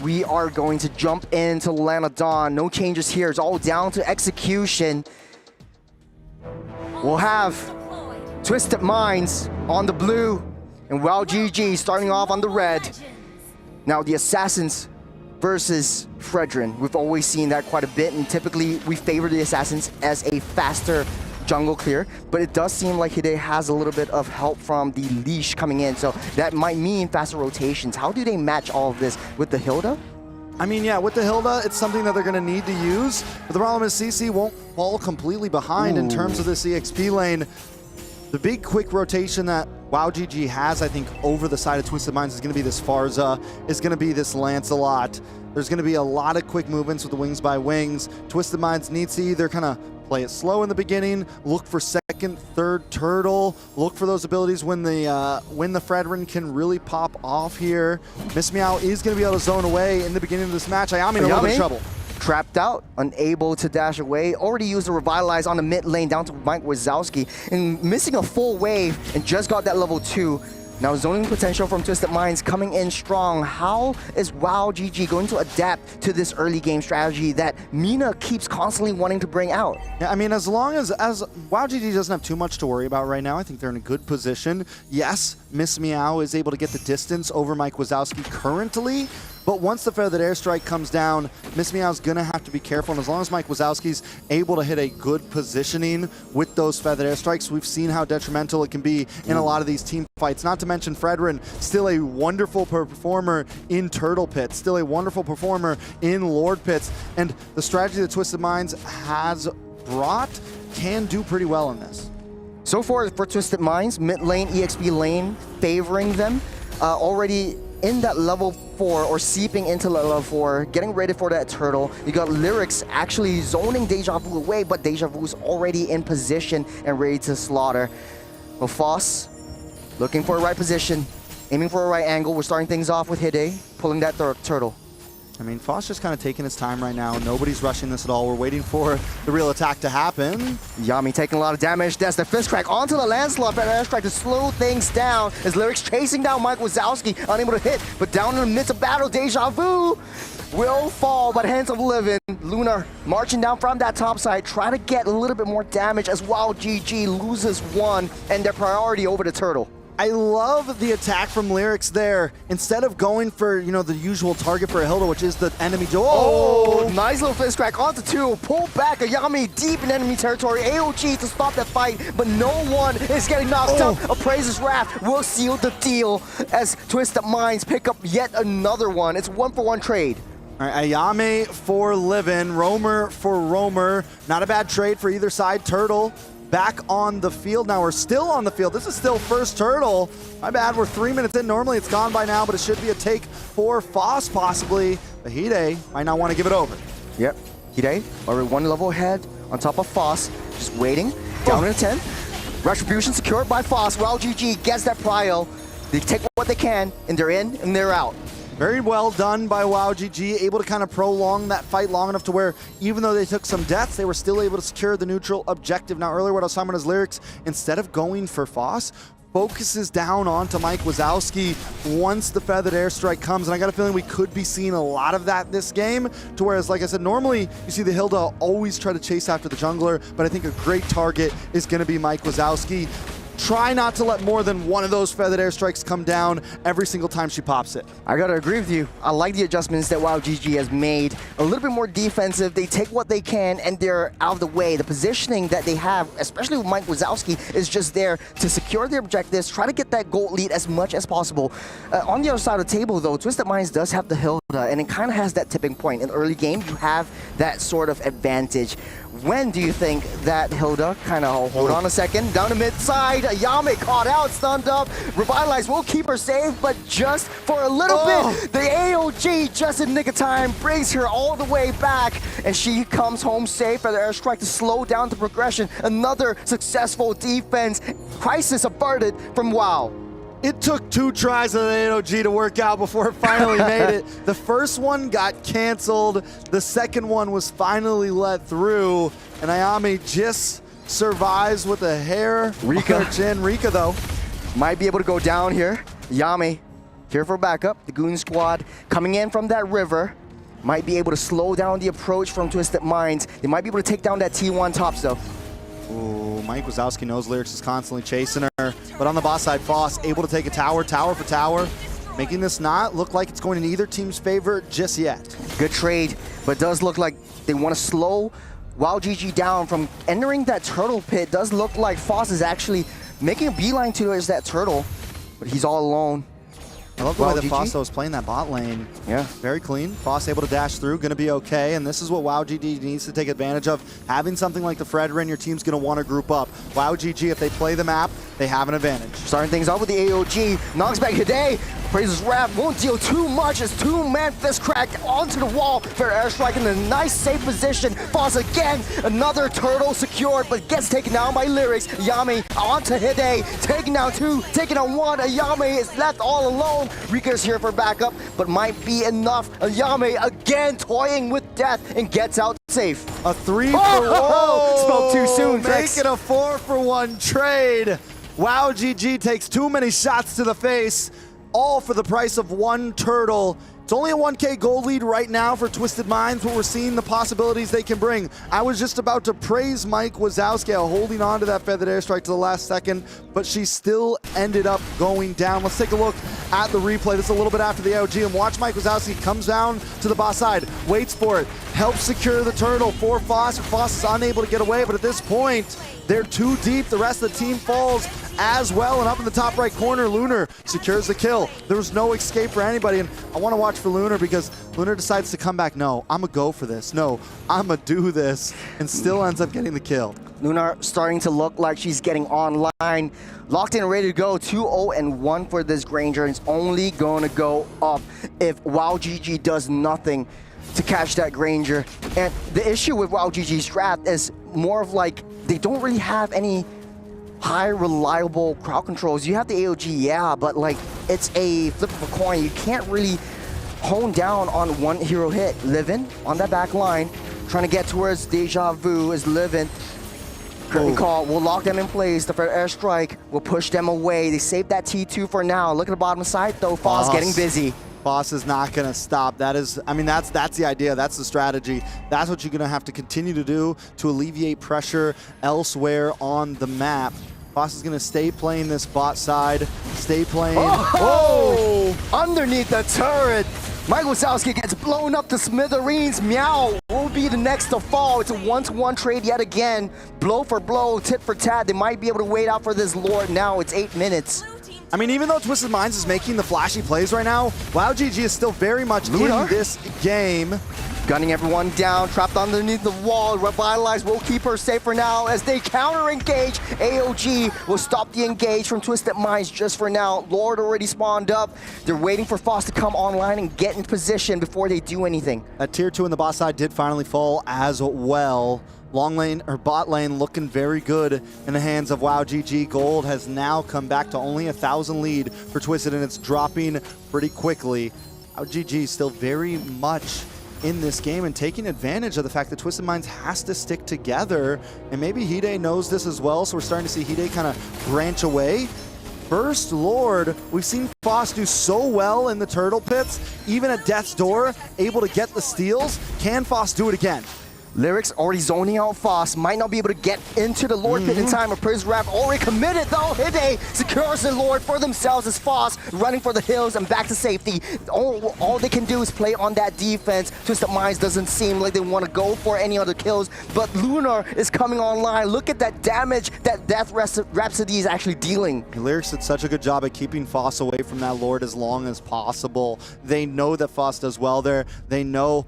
We are going to jump into Land of Dawn. No changes here. It's all down to execution. We'll have Twisted Minds on the blue and WAOW GG starting off on the red. Now the Assassins versus Fredrin. We've always seen that quite a bit, and typically we favor the Assassins as a faster jungle clear, but it does seem like Hide has a little bit of help from the leash coming in, so that might mean faster rotations. How do they match all of this with the Hilda? I mean, yeah, with the Hilda, it's something that they're going to need to use, but the problem is CC won't fall completely behind in terms of this EXP lane. The big quick rotation that WAOW GG has, I think, over the side of Twisted Minds is going to be this Farza, is going to be this Lancelot. There's going to be a lot of quick movements with the Wings by Wings. Twisted Minds needs to either kind of play it slow in the beginning, look for second, third turtle, look for those abilities when the Fredrin can really pop off here. Miss Meow is going to be able to zone away in the beginning of this match. Ayame in a little bit of trouble. Trapped out, unable to dash away. Already used the Revitalize on the mid lane down to Mike Wazowski, and missing a full wave and just got that level 2. Now zoning potential from Twisted Minds coming in strong. How is WAOW GG going to adapt to this early game strategy that Mina keeps constantly wanting to bring out? Yeah, I mean, as long as WAOW GG doesn't have too much to worry about right now, I think they're in a good position. Yes, Miss Meow is able to get the distance over Mike Wazowski currently, but once the Feathered Airstrike comes down, Miss Meow's gonna have to be careful, and as long as Mike Wazowski's able to hit a good positioning with those Feathered Airstrikes, we've seen how detrimental it can be in a lot of these team fights. Not to mention Fredrin, still a wonderful performer in Turtle Pits, still a wonderful performer in Lord Pits, and the strategy that Twisted Minds has brought can do pretty well in this. So far for Twisted Minds, mid lane, EXP lane favoring them. Already in that level 4 or seeping into level 4, getting ready for that turtle. You got Lyrics actually zoning Deja Vu away, but Deja Vu's already in position and ready to slaughter. Well, Foss looking for a right position, aiming for a right angle. We're starting things off with Hide pulling that turtle. I mean, Foss just kind of taking his time right now. Nobody's rushing this at all. We're waiting for the real attack to happen. Yami taking a lot of damage. That's the fist crack onto the Lancelot. That airstrike to slow things down as Lyrics chasing down Mike Wazowski, unable to hit. But down in the midst of battle, Deja Vu will fall by the hands of Livin. Luna marching down from that top side, try to get a little bit more damage as WAOW GG loses one and their priority over the turtle. I love the attack from Lyrics there. Instead of going for, you know, the usual target for a Hilda, which is the enemy. Oh, nice little fist crack onto 2. Pull back Ayame deep in enemy territory. AOG to stop that fight, but no one is getting knocked out. Appraiser's Wrath will seal the deal as Twisted Minds pick up yet another one. It's 1-for-1 trade. All right, Ayame for Livin, Roamer for Roamer. Not a bad trade for either side. Turtle back on the field. Now we're still on the field. This is still first turtle. My bad, we're 3 minutes in. Normally it's gone by now, but it should be a take for Foss possibly. But Hide might not want to give it over. Yep, Hide already one level ahead on top of Foss. Just waiting, down in 10. Retribution secured by Foss. WAOW GG gets that prio. They take what they can, and they're in and they're out. Very well done by WAOW GG, able to kind of prolong that fight long enough to where even though they took some deaths, they were still able to secure the neutral objective. Now earlier what I was talking about is Lyrics, instead of going for Foss, focuses down onto Mike Wazowski once the Feathered Airstrike comes, and I got a feeling we could be seeing a lot of that this game, to whereas, like I said, normally you see the Hilda always try to chase after the jungler, but I think a great target is going to be Mike Wazowski. Try not to let more than one of those Feathered Airstrikes come down every single time she pops it. I gotta agree with you. I like the adjustments that WAOW GG has made. A little bit more defensive. They take what they can and they're out of the way. The positioning that they have, especially with Mike Wazowski, is just there to secure their objectives, try to get that gold lead as much as possible. On the other side of the table though, Twisted Minds does have the Hilda, and it kind of has that tipping point. In the early game, you have that sort of advantage. When do you think that Hilda kind of, hold on a second, down the mid side, Ayame caught out, stunned up, Revitalize will keep her safe, but just for a little bit, the AOG just in nick of time brings her all the way back, and she comes home safe for the airstrike to slow down the progression. Another successful defense. Crisis averted from WAOW. It took 2 tries of the AOG to work out before it finally made it. The first one got canceled. The second one was finally let through. And Ayame just survives with a hair on her chin. Rika, though, might be able to go down here. Yami Here for backup, the Goon Squad coming in from that river. Might be able to slow down the approach from Twisted Minds. They might be able to take down that T1 tops though. Ooh, Mike Wazowski knows Lyrics is constantly chasing her. But on the boss side, Foss able to take a tower for tower. Making this not look like it's going in either team's favor just yet. Good trade, but it does look like they want to slow WAOW GG down from entering that turtle pit. Does look like Foss is actually making a beeline towards that turtle, but he's all alone. I love the way WAOW that GG? Foss was playing that bot lane. Yeah. Very clean. Foss able to dash through, going to be okay. And this is what WAOW GG needs to take advantage of. Having something like the Fredrin, your team's going to want to group up. WAOW GG, if they play the map, they have an advantage. Starting things off with the AOG. Knocks back Hide. Praises Wrath. Won't deal too much as two-man fist crack onto the wall. Fair airstrike in a nice safe position. Foss again. Another turtle secured, but gets taken down by Lyrics. Ayame onto Hide. Taking down two. Taking on one. Ayame is left all alone. Rika's here for backup, but might be enough. Ayame again toying with death and gets out safe. A 3-for-1. Spoke too soon, Trix. Make it a 4-for-1 trade. WAOW GG takes too many shots to the face, all for the price of one turtle. It's only a 1K gold lead right now for Twisted Minds, but we're seeing the possibilities they can bring. I was just about to praise Mike Wazowski holding on to that feathered airstrike to the last second, but she still ended up going down. Let's take a look at the replay. This is a little bit after the AOG, and watch Mike Wazowski comes down to the boss side, waits for it, helps secure the turtle for Foss. Foss is unable to get away, but at this point, they're too deep. The rest of the team falls as well, and up in the top right corner, Lunar secures the kill. There was no escape for anybody, and I want to watch for Lunar because Lunar decides to come back. No, I'm going to go for this. No, I'm going to do this, and still ends up getting the kill. Lunar starting to look like she's getting online. Locked in and ready to go. 2-0-1 for this Granger. It's only going to go up if WAOW GG does nothing to catch that Granger. And the issue with WAOW GG's draft is more of like they don't really have any high reliable crowd controls. You have the AOG, yeah, but like it's a flip of a coin. You can't really hone down on one hero hit. Livin on that back line, trying to get towards Deja Vu is Livin. Curtain call will lock them in place. The fair airstrike will push them away. They save that T2 for now. Look at the bottom side though. Foss getting busy. Foss is not going to stop. That is, I mean, that's the idea. That's the strategy. That's what you're going to have to continue to do to alleviate pressure elsewhere on the map. Foss is going to stay playing this bot side, stay playing. Oh! Underneath the turret, Mike Wazowski gets blown up to smithereens. Meow will be the next to fall. It's a 1-to-1 trade yet again. Blow for blow, tit for tat. They might be able to wait out for this Lord now. It's 8 minutes. I mean, even though Twisted Minds is making the flashy plays right now, WAOW GG is still very much in this game. Gunning everyone down, trapped underneath the wall. Revitalize will keep her safe for now as they counter-engage. AOG will stop the engage from Twisted Minds just for now. Lord already spawned up. They're waiting for Foss to come online and get in position before they do anything. That tier 2 in the boss side did finally fall as well. Long lane, or bot lane, looking very good in the hands of WAOW GG. Gold has now come back to only 1,000 lead for Twisted, and it's dropping pretty quickly. WAOW GG is still very much in this game and taking advantage of the fact that Twisted Minds has to stick together, and maybe Hide knows this as well, so we're starting to see Hide kind of branch away. First Lord, we've seen Foss do so well in the turtle pits, even at Death's Door, able to get the steals. Can Foss do it again? Lyrics already zoning out Foss. Might not be able to get into the Lord pit in time. A Priz Rap already committed though. Hide secures the Lord for themselves as Foss running for the hills and back to safety. All they can do is play on that defense. Twisted Minds doesn't seem like they want to go for any other kills, but Lunar is coming online. Look at that damage that Death Rhapsody is actually dealing. Lyrics did such a good job at keeping Foss away from that Lord as long as possible. They know that Foss does well there. They know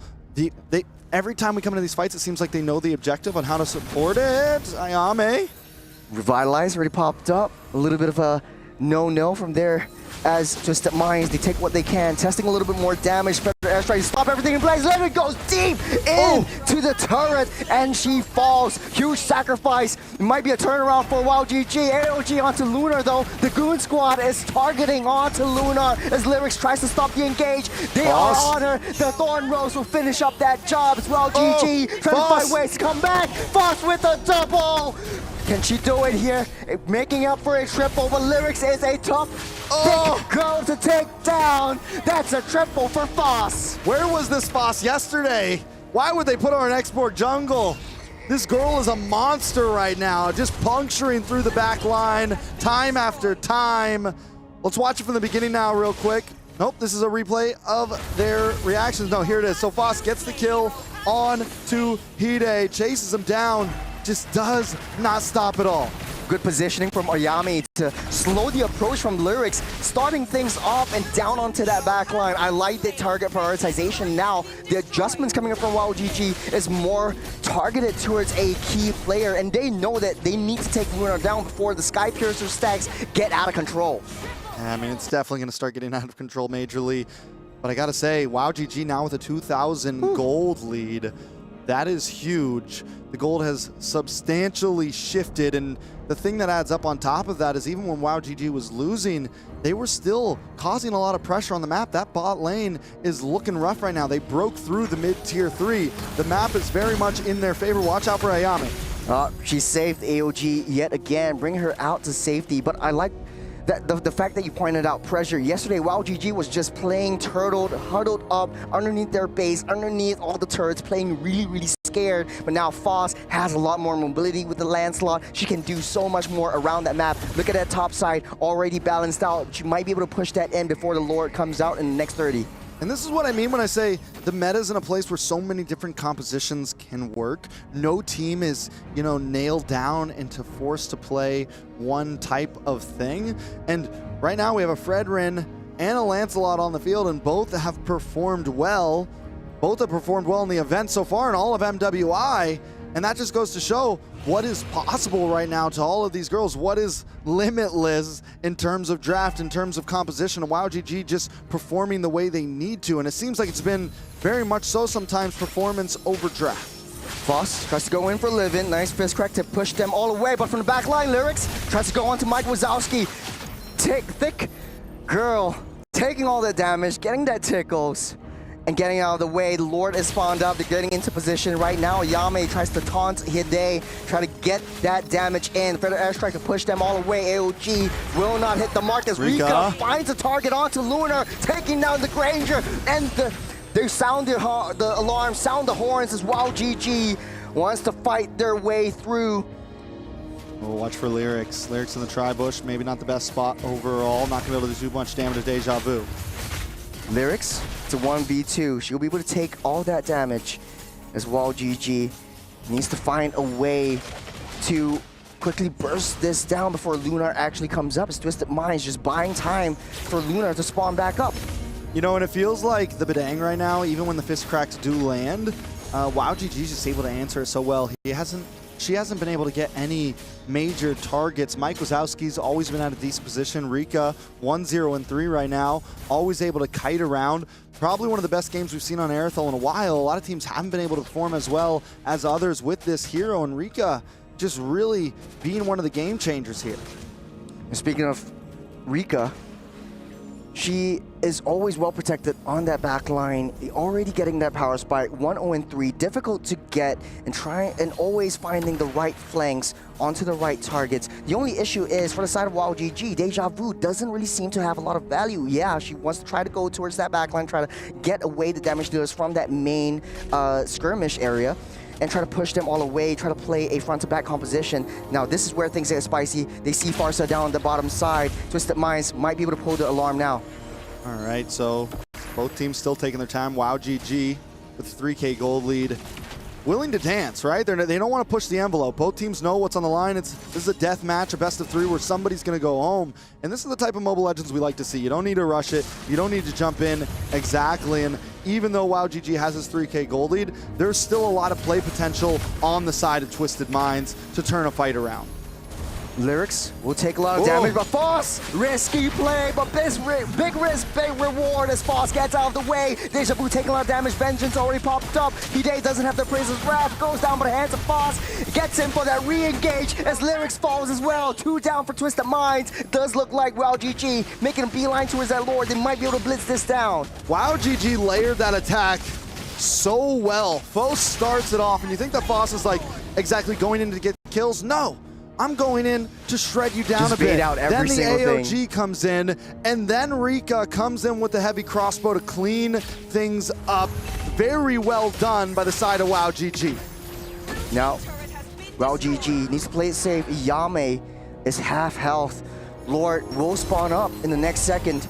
every time we come into these fights, it seems like they know the objective on how to support it. Ayame. Revitalize already popped up. A little bit of a no-no from there as Twisted Minds. They take what they can, testing a little bit more damage. Feather airstrike, stop everything in place. Let it go deep into the turret, and she falls. Huge sacrifice. It might be a turnaround for WAOW GG. AOG onto Lunar though. The Goon Squad is targeting onto Lunar as Lyrics tries to stop the engage. They are on her. The Thorn Rose will finish up that job as WAOW GG. Trying to find ways to come back. Foss with a double. Can she do it here? Making up for a triple, but Lyrics is a tough big girl to take down. That's a triple for Foss. Where was this Foss yesterday? Why would they put her in export jungle? This girl is a monster right now, just puncturing through the back line time after time. Let's watch it from the beginning now real quick. Nope, this is a replay of their reactions. No, here it is. So Foss gets the kill on to Hide, chases him down, just does not stop at all. Good positioning from Ayami to slow the approach from Lyrics, starting things off and down onto that back line. I like the target prioritization now. The adjustments coming up from WAOW GG is more targeted towards a key player, and they know that they need to take Luna down before the Sky Piercer stacks get out of control. I mean, it's definitely going to start getting out of control majorly. But I got to say, WAOW GG now with a 2,000 gold lead. That is huge. The gold has substantially shifted, and the thing that adds up on top of that is even when WAOW GG was losing, they were still causing a lot of pressure on the map. That bot lane is looking rough right now. They broke through the mid-tier 3. The map is very much in their favor. Watch out for Ayami. She saved AOG yet again, bring her out to safety, but I like the fact that you pointed out pressure. Yesterday, WAOW GG was just playing turtled, huddled up underneath their base, underneath all the turrets, playing really, really scared. But now Foss has a lot more mobility with the Lancelot. She can do so much more around that map. Look at that top side, already balanced out. She might be able to push that in before the Lord comes out in the next 30. And this is what I mean when I say the meta's in a place where so many different compositions can work. No team is, you know, nailed down and forced to play one type of thing. And right now we have a Fredrin and a Lancelot on the field, and both have performed well. Both have performed well in the event so far in all of MWI. And that just goes to show what is possible right now to all of these girls, what is limitless in terms of draft, in terms of composition, and WAOW GG just performing the way they need to. And it seems like it's been very much so sometimes performance over draft. Foss tries to go in for Livin. Nice fist crack to push them all away, but from the back line, Lyrics tries to go on to Mike Wazowski. Thick girl, taking all the damage, getting that tickles, and getting out of the way. The Lord is spawned up. They're getting into position right now. Yame tries to taunt Hide, try to get that damage in. Feather Airstrike to push them all away. AOG will not hit the mark as Rika finds a target onto Lunar, taking down the Granger. And they sound the alarm, sound the horns as WAOW GG wants to fight their way through. We'll watch for Lyrics. Lyrics in the tri-bush, maybe not the best spot overall. Not going to be able to do much damage to Deja Vu. Lyrics to 1v2. She'll be able to take all that damage as WAOW GG needs to find a way to quickly burst this down before Lunar actually comes up. It's Twisted Minds just buying time for Lunar to spawn back up. You know, and it feels like the Bedang right now, even when the fist cracks do land, WAOW GG is just able to answer it so well. She hasn't been able to get any major targets. Mike Wazowski's always been at a decent position. Rika, 1-0-3 right now, always able to kite around. Probably one of the best games we've seen on Aerithal in a while. A lot of teams haven't been able to perform as well as others with this hero, and Rika just really being one of the game changers here. And speaking of Rika, she is always well protected on that back line, already getting that power spike. 1-0-3, difficult to get, and always finding the right flanks onto the right targets. The only issue is for the side of WAOW GG, Deja Vu doesn't really seem to have a lot of value. Yeah, she wants to try to go towards that back line, try to get away the damage dealers from that main skirmish area, and try to push them all away, try to play a front-to-back composition. Now, this is where things get spicy. They see Farsa down on the bottom side. Twisted Minds might be able to pull the alarm now. All right, so both teams still taking their time. WAOW GG with a 3K gold lead. Willing to dance, right? They don't want to push the envelope. Both teams know what's on the line. This is a death match, a best of 3 where somebody's going to go home. And this is the type of Mobile Legends we like to see. You don't need to rush it. You don't need to jump in exactly. And even though WAOW GG has his 3K gold lead, there's still a lot of play potential on the side of Twisted Minds to turn a fight around. Lyrics will take a lot of damage, but Foss, risky play, but this big risk, big reward as Foss gets out of the way. Deja Vu taking a lot of damage, Vengeance already popped up. Hide doesn't have to praise his wrath, goes down by the hands of Foss, gets in for that re-engage as Lyrics falls as well. 2 down for Twisted Minds. Does look like WAOW GG making a beeline towards that Lord. They might be able to blitz this down. WAOW GG layered that attack so well. Foss starts it off, and you think that Foss is like exactly going in to get kills? No. I'm going in to shred you down Just a bit. bait out every then the single AOG thing. comes in, and then Rika comes in with the heavy crossbow to clean things up. Very well done by the side of WAOW GG. Now, WAOW GG needs to play it safe. Yame is half health. Lord will spawn up in the next second.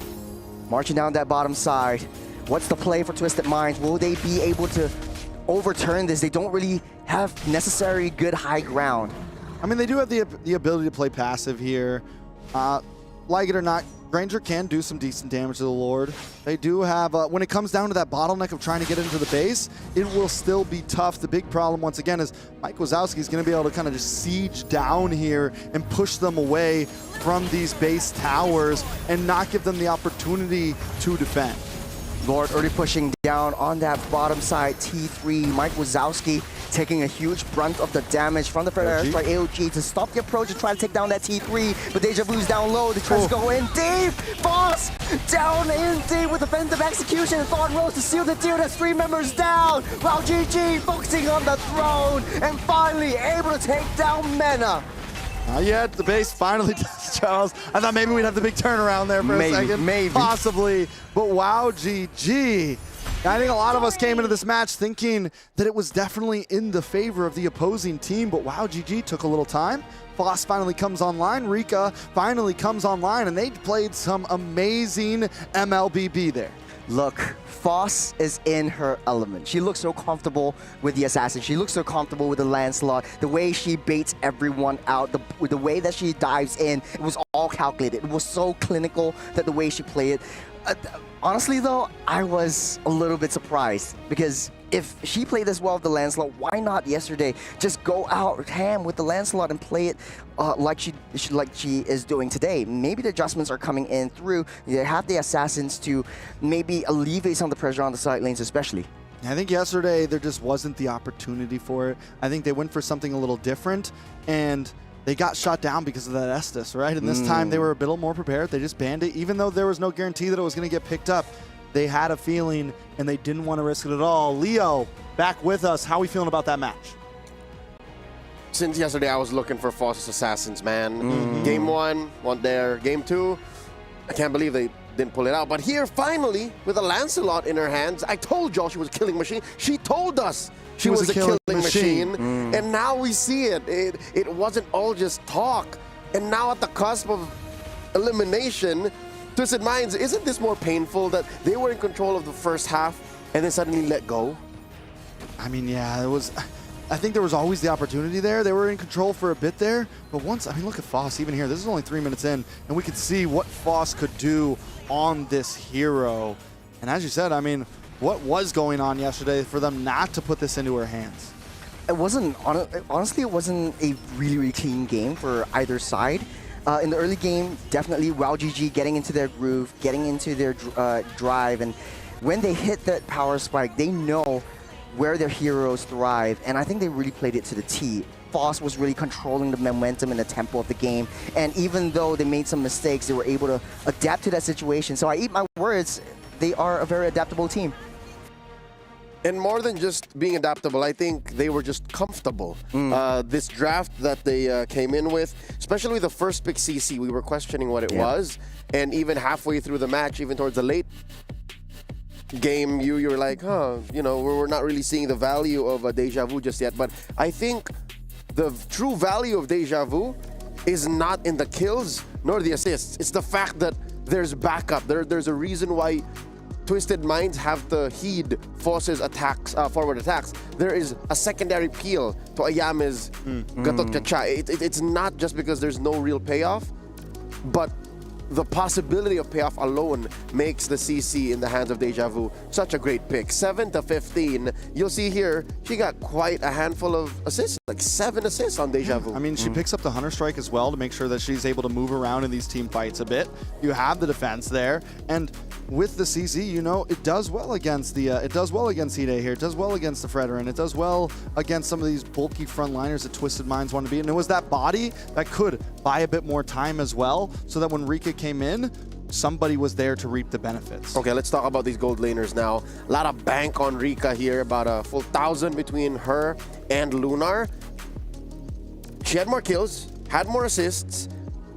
Marching down that bottom side. What's the play for Twisted Minds? Will they be able to overturn this? They don't really have necessary good high ground. I mean, they do have the ability to play passive here. Like it or not, Granger can do some decent damage to the Lord. They do have, when it comes down to that bottleneck of trying to get into the base, it will still be tough. The big problem, once again, is Mike Wazowski is going to be able to kind of just siege down here and push them away from these base towers and not give them the opportunity to defend. Lord already pushing down on that bottom side, T3. Mike Wazowski taking a huge brunt of the damage from the Fred Airstrike AOG to stop the approach and try to take down that T3. But Deja Vu's down low. They try to go in deep. Boss down in deep with defensive execution. And Thorn Rose to seal the deal. That's 3 members down. WAOW GG focusing on the throne and finally able to take down Mena. Not yet. The base finally does, Charles. I thought maybe we'd have the big turnaround there for a second. Maybe. Possibly. But WAOW GG. I think a lot of us came into this match thinking that it was definitely in the favor of the opposing team, but WAOW GG took a little time. Foss finally comes online. Rika finally comes online, and they played some amazing MLBB there. Look, Foss is in her element. She looks so comfortable with the assassin. She looks so comfortable with the Lancelot. The way she baits everyone out, the way that she dives in, it was all calculated. It was so clinical that the way she played it. Honestly, though, I was a little bit surprised because if she played this well with the Lancelot, why not yesterday just go out ham with the Lancelot and play it like she is doing today? Maybe the adjustments are coming in through. They have the assassins to maybe alleviate some of the pressure on the side lanes, especially. I think yesterday there just wasn't the opportunity for it. I think they went for something a little different, and they got shot down because of that Estus, right? And this time they were a bit more prepared. They just banned it. Even though there was no guarantee that it was going to get picked up, they had a feeling and they didn't want to risk it at all. Leo, back with us. How are we feeling about that match? Since yesterday, I was looking for Foss's assassins, man. Game 1, one there. Game 2, I can't believe they didn't pull it out. But here, finally, with a Lancelot in her hands, I told y'all she was a killing machine. She told us she was a killing machine. And now we see it. It wasn't all just talk. And now at the cusp of elimination, Twisted Minds, isn't this more painful that they were in control of the first half and then suddenly let go? I mean, yeah, it was. I think there was always the opportunity there. They were in control for a bit there. But once, I mean, look at Foss even here. This is only 3 minutes in, and we could see what Foss could do on this hero. And as you said, I mean, what was going on yesterday for them not to put this into her hands? It wasn't, honestly, it wasn't a really, really clean game for either side. In the early game, definitely WAOW GG getting into their groove, getting into their drive, and when they hit that power spike, they know where their heroes thrive, and I think they really played it to the T. Foss was really controlling the momentum and the tempo of the game, and even though they made some mistakes, they were able to adapt to that situation. So I eat my words, they are a very adaptable team. And more than just being adaptable, I think they were just comfortable. This draft that they came in with, especially the first pick CC, we were questioning what it was. And even halfway through the match, even towards the late game, you were like, you know, we're not really seeing the value of a Deja Vu just yet. But I think the true value of Deja Vu is not in the kills nor the assists. It's the fact that there's backup. There's a reason why Twisted Minds have to heed Foss's attacks, forward attacks. There is a secondary peel to Ayame's Gatot Kacha. It's not just because there's no real payoff, but the possibility of payoff alone makes the CC in the hands of Deja Vu such a great pick. 7 to 15. You'll see here, she got quite a handful of assists, like 7 assists on Deja Vu. I mean, she picks up the Hunter Strike as well to make sure that she's able to move around in these team fights a bit. You have the defense there, and with the CC, you know, it does well against the, it does well against Hide here. It does well against the Fredrin. It does well against some of these bulky frontliners that Twisted Minds want to be. And it was that body that could buy a bit more time as well, so that when Rika came in, somebody was there to reap the benefits. Okay, let's talk about these gold laners now. A lot of bank on Rika here, about a full 1,000 between her and Lunar. She had more kills, had more assists.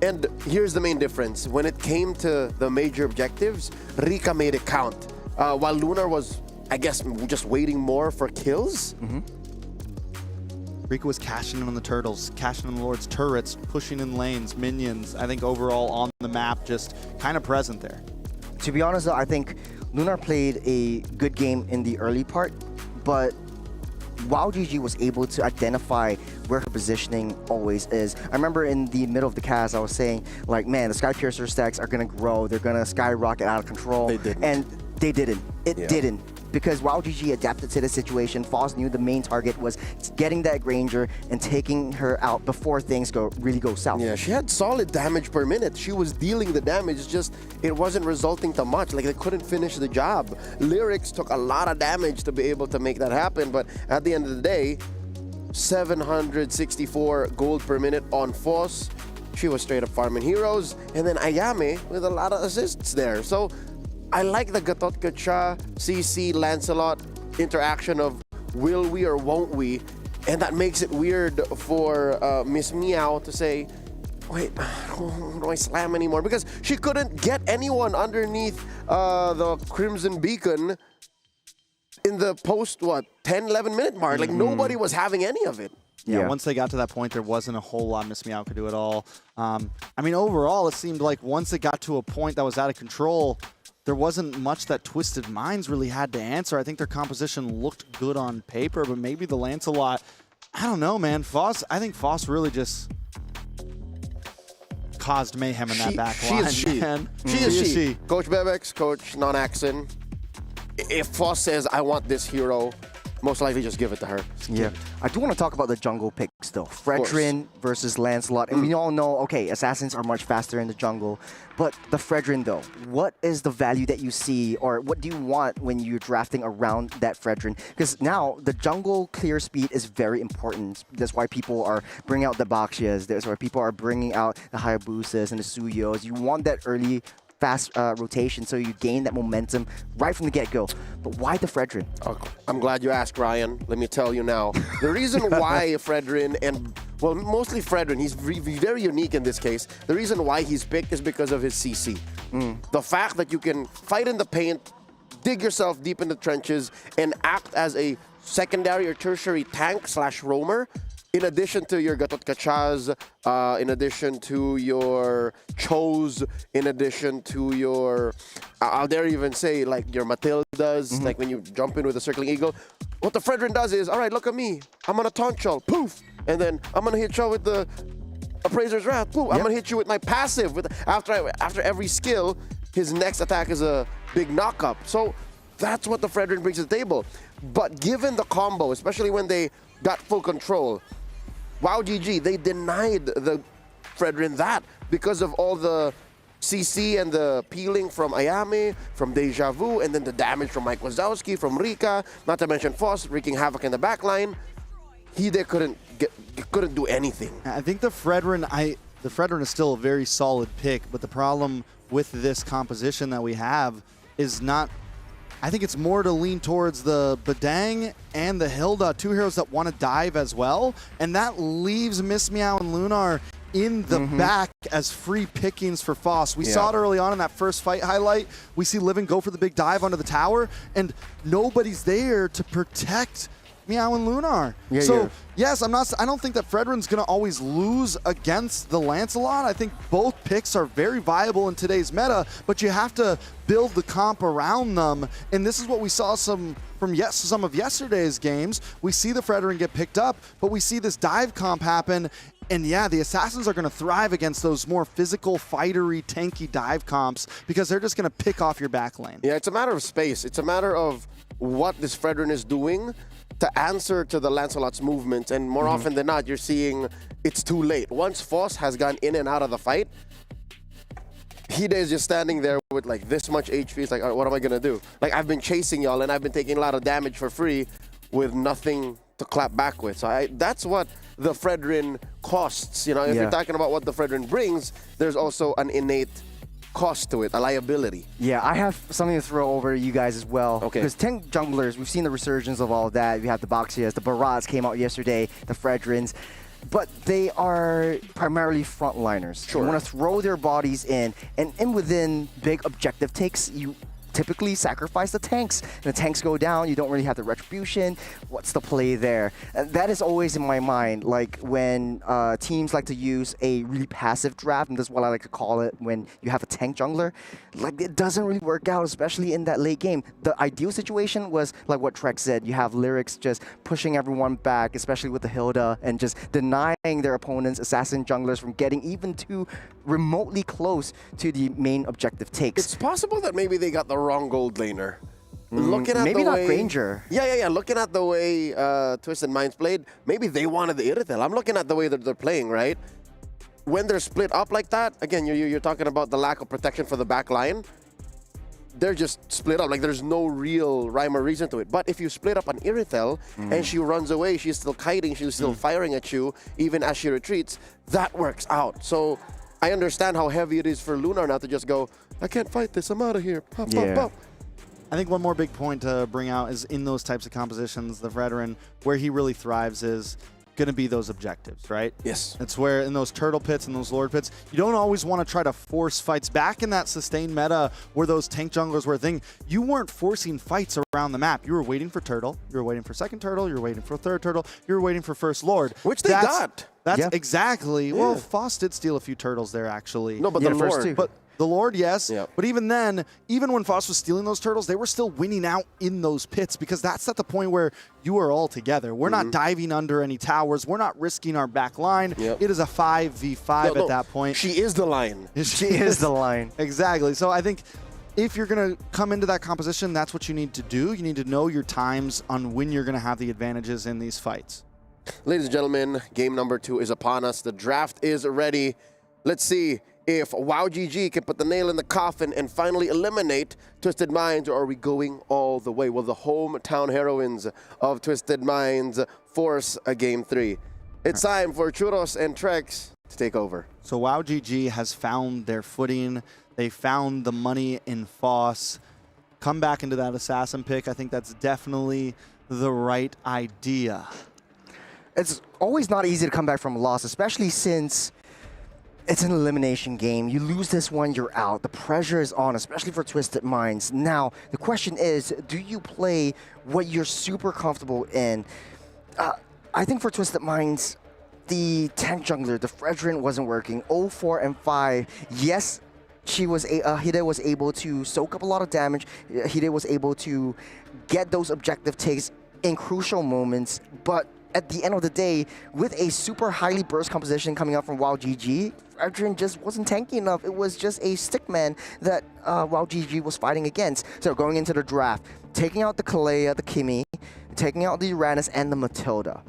And here's the main difference. When it came to the major objectives, Rika made it count. While Lunar was, I guess, just waiting more for kills. Rika was cashing in on the turtles, cashing in the Lord's turrets, pushing in lanes, minions. I think overall on the map, just kind of present there. To be honest, though, I think Lunar played a good game in the early part, but WAOW GG was able to identify where her positioning always is. I remember in the middle of the cast, I was saying, like, man, the Sky Piercer stacks are going to grow. They're going to skyrocket out of control. They didn't. And they didn't. It didn't. Because WAOW GG adapted to the situation. Foss knew the main target was getting that Granger and taking her out before things really go south. Yeah, she had solid damage per minute. She was dealing the damage, it's just it wasn't resulting to much. Like, they couldn't finish the job. Lyrics took a lot of damage to be able to make that happen, but at the end of the day, 764 gold per minute on Foss. She was straight up farming heroes. And then Ayame with a lot of assists there. So I like the Gatot Kacha, CC, Lancelot interaction of will we or won't we? And that makes it weird for Miss Meow to say, wait, who do I slam anymore? Because she couldn't get anyone underneath the Crimson Beacon in the post, 10, 11 minute mark. Like, nobody was having any of it. Yeah, once they got to that point, there wasn't a whole lot Miss Meow could do at all. I mean, overall, it seemed like once it got to a point that was out of control, there wasn't much that Twisted Minds really had to answer. I think their composition looked good on paper, but maybe the Lancelot, I don't know, man. I think Foss really just caused mayhem in that back line. She is she. Coach Bebex, Coach Non-Axon. If Foss says, I want this hero, most likely just give it to her. Yeah. I do want to talk about the jungle picks, though. Fredrin versus Lancelot. And we all know, okay, assassins are much faster in the jungle. But the Fredrin, though, what is the value that you see, or what do you want when you're drafting around that Fredrin? Because now the jungle clear speed is very important. That's why people are bringing out the Bakshias. That's why people are bringing out the Hayabusas and the Suyos. You want that early fast rotation so you gain that momentum right from the get-go. But why the Fredrin? I'm glad you asked, Ryan. Let me tell you now. The reason why Fredrin, and well, mostly Fredrin, he's very unique in this case. The reason why he's picked is because of his CC. The fact that you can fight in the paint, dig yourself deep in the trenches, and act as a secondary or tertiary tank / roamer, in addition to your Gatot Kachas, in addition to your Chos, in addition to your, I'll dare even say, like your Matildas, like when you jump in with a Circling Eagle. What the Fredrin does is, all right, look at me. I'm going to taunt you, poof. And then I'm going to hit you with the Appraiser's Wrath, poof. I'm going to hit you with my passive. After every skill, his next attack is a big knock-up. So that's what the Fredrin brings to the table. But given the combo, especially when they got full control, WAOW GG, they denied the Fredrin that because of all the CC and the peeling from Ayame, from Deja Vu, and then the damage from Mike Wazowski, from Rika, not to mention Foss wreaking havoc in the backline. They couldn't do anything. I think the Fredrin is still a very solid pick, but the problem with this composition that we have is not. I think it's more to lean towards the Badang and the Hilda, two heroes that want to dive as well, and that leaves Miss Meow and Lunar in the back as free pickings for Foss. We saw it early on in that first fight highlight. We see Living go for the big dive onto the tower, and nobody's there to protect Meow and Lunar. Yes, I don't think that Fredrin's gonna always lose against the Lancelot. I think both picks are very viable in today's meta, but you have to build the comp around them. And this is what we saw some of yesterday's games. We see the Fredrin get picked up, but we see this dive comp happen. And yeah, the Assassins are going to thrive against those more physical, fightery, tanky dive comps because they're just going to pick off your back lane. Yeah, it's a matter of space. It's a matter of what this Fredrin is doing to answer to the Lancelot's movements, and more often than not, you're seeing it's too late. Once Foss has gone in and out of the fight, Hide is just standing there with like this much HP. It's like, all right, what am I gonna do? Like, I've been chasing y'all, and I've been taking a lot of damage for free with nothing to clap back with. So that's what the Fredrin costs. You know, if you're talking about what the Fredrin brings, there's also an innate cost to it, a liability. Yeah, I have something to throw over you guys as well. Okay. Because 10 junglers, we've seen the resurgence of all of that. We have the Bakshias, the Barats came out yesterday, the Fredrins. but they are primarily frontliners. Sure. You want to throw their bodies in, and within big objective takes, you typically sacrifice the tanks. And the tanks go down, you don't really have the retribution. What's the play there? And that is always in my mind, like when teams like to use a really passive draft, and this is what I like to call it, when you have a tank jungler, like it doesn't really work out, especially in that late game. The ideal situation was like what Trek said, you have Lyrics just pushing everyone back, especially with the Hilda, and just denying their opponents, assassin junglers, from getting even too remotely close to the main objective takes. It's possible that maybe they got the wrong gold laner. Looking at maybe the not way, Granger. Yeah. Looking at the way Twisted Minds played, maybe they wanted the Irithel. I'm looking at the way that they're playing, right? When they're split up like that, again, you're talking about the lack of protection for the back line. They're just split up. Like, there's no real rhyme or reason to it. But if you split up an Irithel and she runs away, she's still kiting, she's still firing at you, even as she retreats, that works out. So I understand how heavy it is for Lunar now to just go, I can't fight this, I'm out of here. Pop, pop, pop. I think one more big point to bring out is in those types of compositions, the veteran, where he really thrives is going to be those objectives, right? Yes. It's where in those turtle pits and those lord pits, you don't always want to try to force fights. Back in that sustained meta where those tank junglers were a thing, you weren't forcing fights around the map. You were waiting for turtle, you were waiting for second turtle, you were waiting for third turtle, you were waiting for first lord. Which they got. That's exactly. Yeah. Well, Foss did steal a few turtles there, actually. No, but Yeah, the the first Lord. two. But the Lord, yes. Yep. But even then, even when Foss was stealing those turtles, they were still winning out in those pits because that's at the point where you are all together. We're not diving under any towers. We're not risking our back line. Yep. It is a 5v5 at that point. She is the line. She is the line. Exactly. So I think if you're going to come into that composition, that's what you need to do. You need to know your times on when you're going to have the advantages in these fights. Ladies and gentlemen, game number 2 is upon us. The draft is ready. Let's see if WAOW GG can put the nail in the coffin and finally eliminate Twisted Minds, or are we going all the way? Will the hometown heroines of Twisted Minds force a game 3? It's time for Churros and Trex to take over. So WAOW GG has found their footing. They found the money in Foss. Come back into that assassin pick. I think that's definitely the right idea. It's always not easy to come back from a loss, especially since it's an elimination game. You lose this one, you're out. The pressure is on, especially for Twisted Minds. Now, the question is, do you play what you're super comfortable in? I think for Twisted Minds, the tank jungler, the Fredrin, wasn't working. 0, 4, and 5. Yes, Hide was able to soak up a lot of damage. Hide was able to get those objective takes in crucial moments, but at the end of the day, with a super highly burst composition coming out from WAOW GG, Fredrin just wasn't tanky enough. It was just a stickman that WAOW GG was fighting against. So going into the draft, taking out the Kalea, the Kimi, taking out the Uranus, and the Matilda.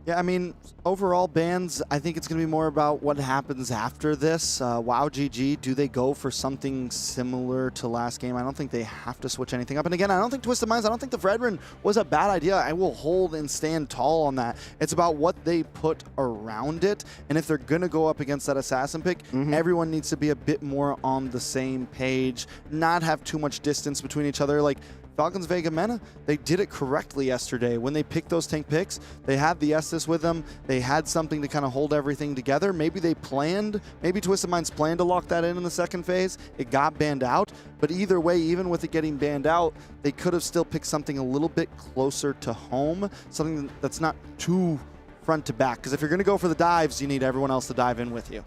Yeah, I mean, overall bans, I think it's going to be more about what happens after this. WAOW GG, do they go for something similar to last game? I don't think they have to switch anything up. And again, I don't think Twisted Minds, I don't think the Fredrin was a bad idea. I will hold and stand tall on that. It's about what they put around it. And if they're going to go up against that assassin pick, everyone needs to be a bit more on the same page, not have too much distance between each other. Like, Falcons Vega Mena, they did it correctly yesterday. When they picked those tank picks, they had the Estus with them. They had something to kind of hold everything together. Maybe they planned, maybe Twisted Minds planned to lock that in the second phase. It got banned out. But either way, even with it getting banned out, they could have still picked something a little bit closer to home, something that's not too front to back. Because if you're going to go for the dives, you need everyone else to dive in with you.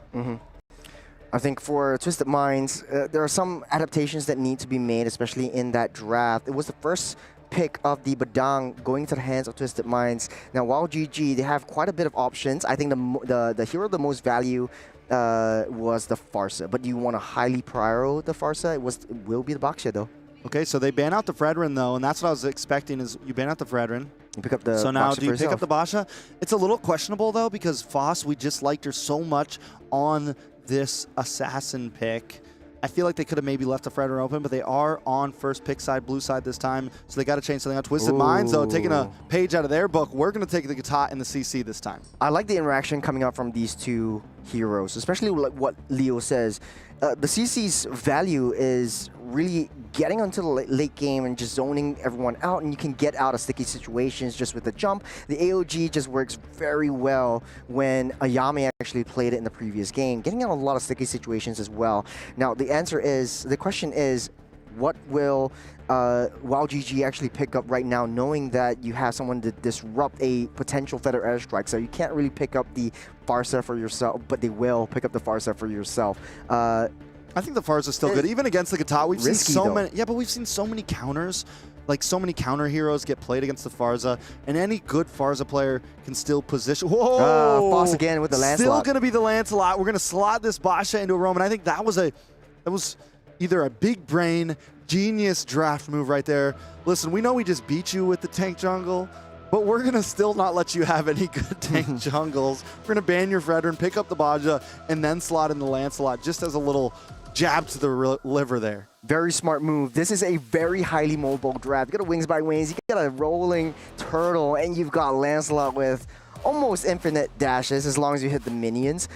I think for Twisted Minds, there are some adaptations that need to be made, especially in that draft. It was the first pick of the Badang going to the hands of Twisted Minds. Now, WAOW GG, they have quite a bit of options. I think the hero of the most value was the Farsa, but you want to highly prior the Farsa, it will be the Baxia though. Okay, so they ban out the Fredrin though, and that's what I was expecting is you ban out the Fredrin. You pick up the So now Baxia do you for pick up yourself. the Basha? It's a little questionable though because Foss, we just liked her so much on this assassin pick. I feel like they could have maybe left the Fredrin open, but they are on first pick side, blue side this time, so they got to change something out. Twisted Minds, though, taking a page out of their book. We're going to take the guitar in the CC this time. I like the interaction coming out from these two heroes, especially like what Leo says. The CC's value is really getting onto the late game and just zoning everyone out, and you can get out of sticky situations just with the jump. The AOG just works very well when Ayame actually played it in the previous game, getting out of a lot of sticky situations as well. Now, the question is, what will WAOW GG actually pick up right now, knowing that you have someone to disrupt a potential feather airstrike? So you can't really pick up the Farsa for yourself, but they will pick up the Farsa for yourself. I think the Farsa is still good. Even against the Kata, we've seen so though. many. Yeah, but we've seen so many counters. Like, so many counter heroes get played against the Farsa, and any good Farsa player can still position. Whoa! Foss again with the Lancelot. Still going to be the Lancelot. We're going to slot this Basha into a roam, and I think that was either a big brain, genius draft move right there. Listen, we know we just beat you with the tank jungle, but we're going to still not let you have any good tank jungles. We're going to ban your Fredrin, pick up the Baja, and then slot in the Lancelot just as a little jab to the liver there. Very smart move. This is a very highly mobile draft. You got a Wings by Wings, you got a rolling turtle, and you've got Lancelot with almost infinite dashes as long as you hit the minions.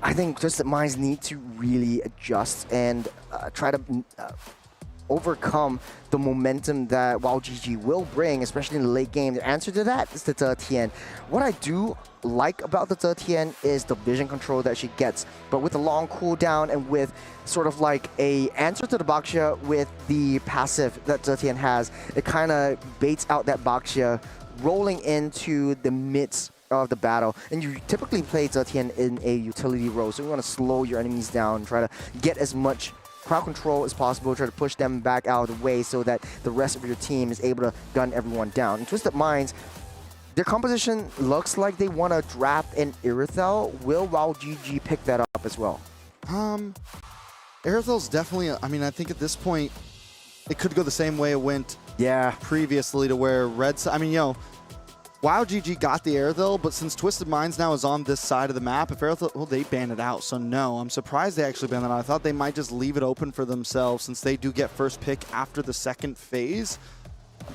I think Twisted Minds need to really adjust and try to overcome the momentum that WAOW GG will bring, especially in the late game. The answer to that is the Tien. What I do like about the Tien is the vision control that she gets, but with the long cooldown and with sort of like a answer to the Baxia with the passive that Tien has, it kind of baits out that Baxia rolling into the midst of the battle. And you typically play Tien in a utility role, so you want to slow your enemies down, try to get as much crowd control as possible, try to push them back out of the way so that the rest of your team is able to gun everyone down. And Twisted Minds, their composition looks like they want to draft an Irithel. Will WAOW GG pick that up as well? Irithel's definitely, I mean, I think at this point, it could go the same way it went previously to where I mean, WAOW GG got the Irithel, but since Twisted Minds now is on this side of the map, if Irithel, well, they banned it out. So no, I'm surprised they actually banned that out. I thought they might just leave it open for themselves since they do get first pick after the second phase.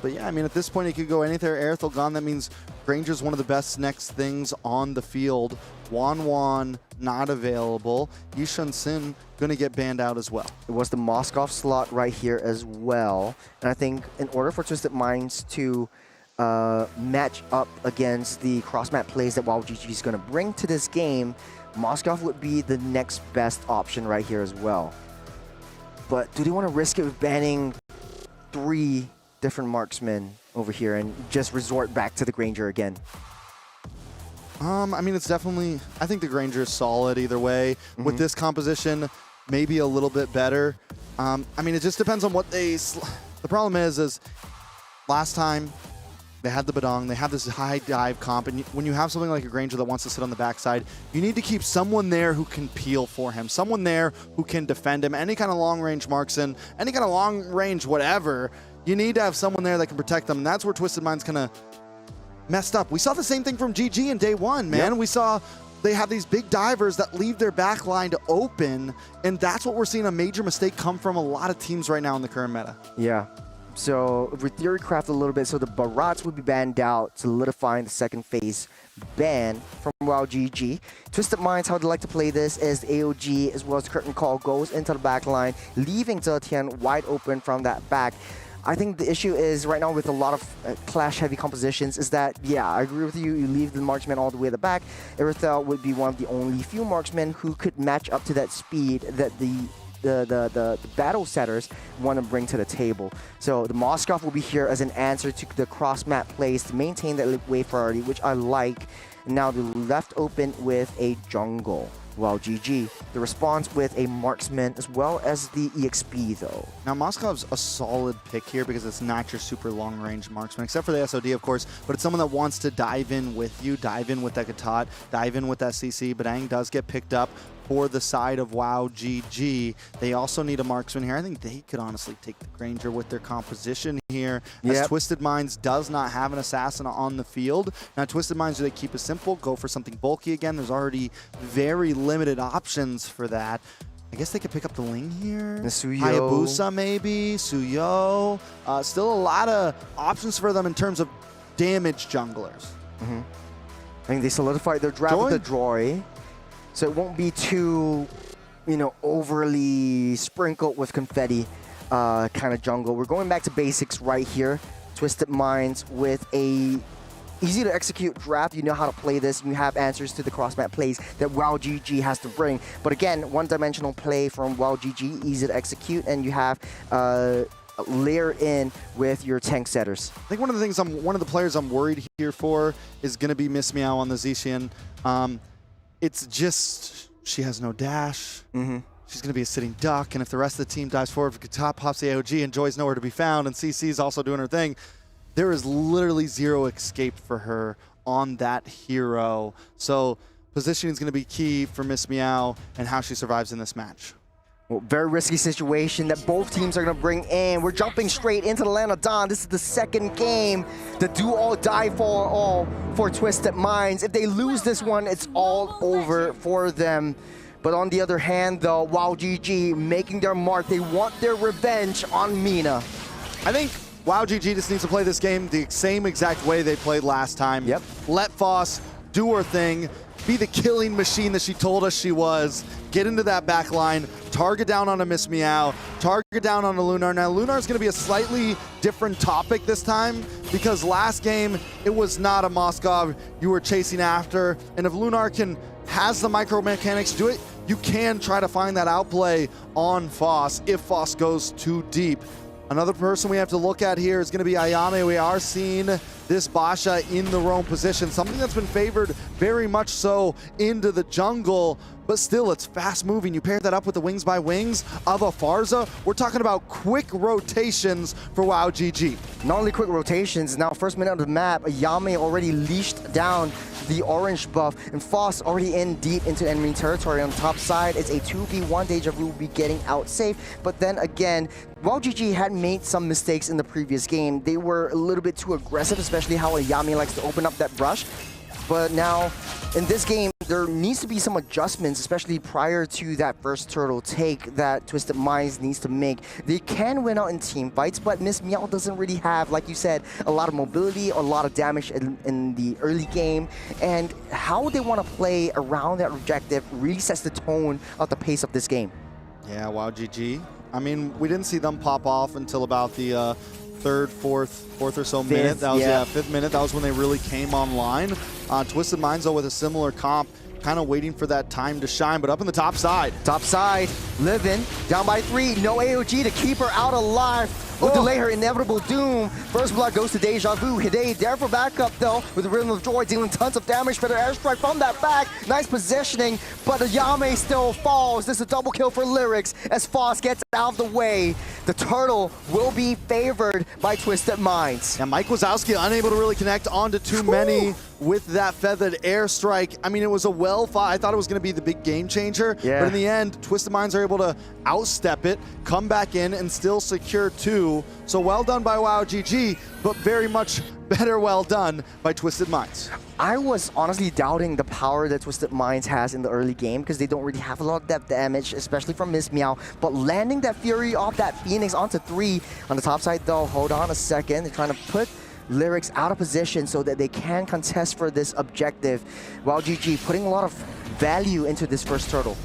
But yeah, I mean, at this point, it could go anything. Irithel gone, that means Granger's one of the best next things on the field. Wan not available. Yishun Sin going to get banned out as well. It was the Moskov slot right here as well. And I think in order for Twisted Minds to match up against the cross-map plays that WAOW GG is going to bring to this game, Moskov would be the next best option right here as well. But do they want to risk it with banning 3 different marksmen over here and just resort back to the Granger again? I mean, it's definitely, I think the Granger is solid either way. With this composition, maybe a little bit better. I mean, it just depends on what they... The problem is last time, they had the Badong, they have this high dive comp, and when you have something like a Granger that wants to sit on the backside, you need to keep someone there who can peel for him, someone there who can defend him, any kind of long-range marksman, any kind of long-range whatever, you need to have someone there that can protect them, and that's where Twisted Minds kind of messed up. We saw the same thing from GG in day one, man. We saw they have these big divers that leave their back line to open, and that's what we're seeing a major mistake come from a lot of teams right now in the current meta. Yeah. So if we theorycraft a little bit, so the Barats would be banned out, solidifying the second phase ban from WAOW GG. Twisted Minds, how they like to play this is the AOG as well as Curtain Call goes into the back line, leaving Tien wide open from that back. I think the issue is right now with a lot of clash-heavy compositions is that, yeah, I agree with you. You leave the marksman all the way at the back. Irithel would be one of the only few marksmen who could match up to that speed that the battle setters want to bring to the table. So the Moskov will be here as an answer to the cross-map plays to maintain that wave priority, which I like. And now they're left open with a jungle. WAOW GG, the response with a marksman as well as the EXP though. Now Moskov's a solid pick here because it's not your super long range marksman, except for the SOD of course, but it's someone that wants to dive in with you, dive in with that Katat, dive in with that CC. Badang does get picked up for the side of WAOW GG. They also need a marksman here. I think they could honestly take the Granger with their composition here, as Twisted Minds does not have an assassin on the field. Now Twisted Minds, do they keep it simple, go for something bulky again? There's already very limited options for that. I guess they could pick up the Ling here. The Suyo. Hayabusa maybe, Suyo. Still a lot of options for them in terms of damage junglers. I think they solidified their draft with the Droy. so it won't be too, overly sprinkled with confetti kind of jungle. We're going back to basics right here. Twisted Minds with a easy to execute draft. You know how to play this. You have answers to the cross-map plays that WAOW GG has to bring. But again, one-dimensional play from WAOW GG, easy to execute, and you have layer in with your tank setters. I think one of the players I'm worried here for is going to be Miss Meow on the Zishian. It's just, she has no dash. She's going to be a sitting duck, and if the rest of the team dives forward, if top pops the AOG and Joy's nowhere to be found, and CC's also doing her thing, there is literally zero escape for her on that hero. So positioning is going to be key for Miss Meow and how she survives in this match. Well, very risky situation that both teams are going to bring in. We're jumping straight into the land of Dawn. This is the second game. The do all die for all for Twisted Minds. If they lose this one, it's all over for them. But on the other hand, though, WAOW GG making their mark. They want their revenge on Mina. I think WAOW GG just needs to play this game the same exact way they played last time. Yep. Let Foss do her thing, be the killing machine that she told us she was, get into that back line, target down on a Miss Meow, target down on a Lunar. Now, Lunar is going to be a slightly different topic this time because last game, it was not a Moskov you were chasing after. And if Lunar has the micro mechanics to do it, you can try to find that outplay on Foss if Foss goes too deep. Another person we have to look at here is going to be Ayame. We are seeing this Basha in the roam position, something that's been favored very much so into the jungle, but still it's fast moving. You pair that up with the wings by wings of a Farza, we're talking about quick rotations for WAOW GG. Not only quick rotations, now first minute of the map, Ayame already leashed down the orange buff, and Foss already in deep into enemy territory. On the top side, it's a 2v1. Deja Vu will be getting out safe, but then again, WAOW GG had made some mistakes in the previous game. They were a little bit too aggressive, especially how Ayame likes to open up that brush. But now, in this game, there needs to be some adjustments, especially prior to that first turtle take that Twisted Minds needs to make. They can win out in team fights, but Miss Meow doesn't really have, like you said, a lot of mobility or a lot of damage in the early game. And how they want to play around that objective really sets the tone of the pace of this game. Yeah, WAOW GG. I mean, we didn't see them pop off until about the third, fourth or so minute. That was fifth minute. That was when they really came online. Twisted Minds, though, with a similar comp, kind of waiting for that time to shine, but up in the top side. Top side, Livin, down by 3, no AOG to keep her out alive. Will delay her inevitable doom. First blood goes to Deja Vu. Hide there for backup though, with the Rhythm of Joy dealing tons of damage for the airstrike from that back. Nice positioning, but Ayame still falls. This is a double kill for Lyrics as Foss gets out of the way. The turtle will be favored by Twisted Minds. And Mike Wazowski unable to really connect onto too many with that feathered airstrike. I mean, it was a well fought. I thought it was going to be the big game changer, but in the end, Twisted Minds are able to outstep it, come back in, and still secure 2. So well done by WAOW GG, but very much better well done by Twisted Minds. I was honestly doubting the power that Twisted Minds has in the early game because they don't really have a lot of depth damage, especially from Miss Meow. But landing that Fury off that Phoenix onto 3 on the top side though, hold on a second. They're trying to put Lyrics out of position so that they can contest for this objective. WAOW GG putting a lot of value into this first turtle.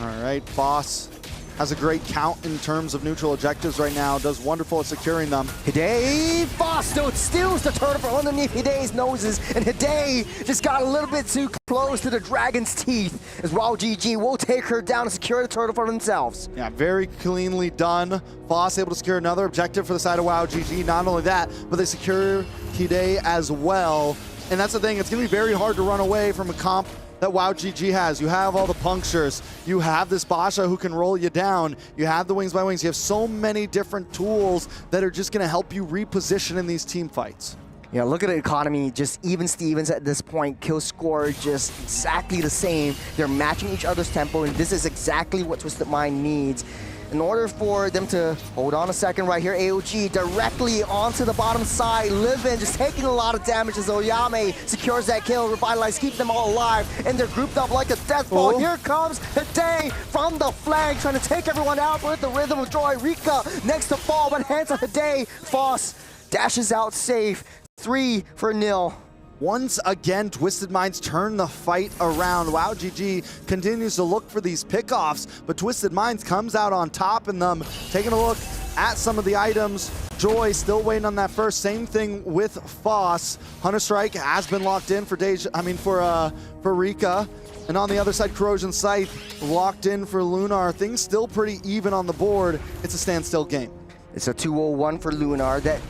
All right, Foss has a great count in terms of neutral objectives right now, does wonderful at securing them. Hide, Foss still steals the turtle from underneath Hide's noses, and Hide just got a little bit too close to the dragon's teeth as WAOW GG will take her down and secure the turtle for themselves. Yeah, very cleanly done. Foss able to secure another objective for the side of WAOW GG. Not only that, but they secure Hide as well. And that's the thing, it's gonna be very hard to run away from a comp that WAOW GG has. You have all the punctures, you have this Basha who can roll you down, you have the wings by wings, you have so many different tools that are just gonna help you reposition in these team fights. Yeah, look at the economy, just even Stevens at this point, kill score just exactly the same. They're matching each other's tempo, and this is exactly what Twisted Mind needs. In order for them to, hold on a second right here, AOG directly onto the bottom side. Livin just taking a lot of damage as Ayame secures that kill, revitalize, keep them all alive, and they're grouped up like a death ball. Here comes Hide from the flank, trying to take everyone out with the Rhythm of Joy. Rika next to fall, but hands on Hide. Foss dashes out safe, 3-0. Once again, Twisted Minds turn the fight around. WAOW GG continues to look for these pickoffs, but Twisted Minds comes out on top in them. Taking a look at some of the items. Joy still waiting on that first. Same thing with Foss. Hunter Strike has been locked in for for Rika. And on the other side, Corrosion Scythe locked in for Lunar. Things still pretty even on the board. It's a standstill game. It's a 2-0-1 for Lunar. That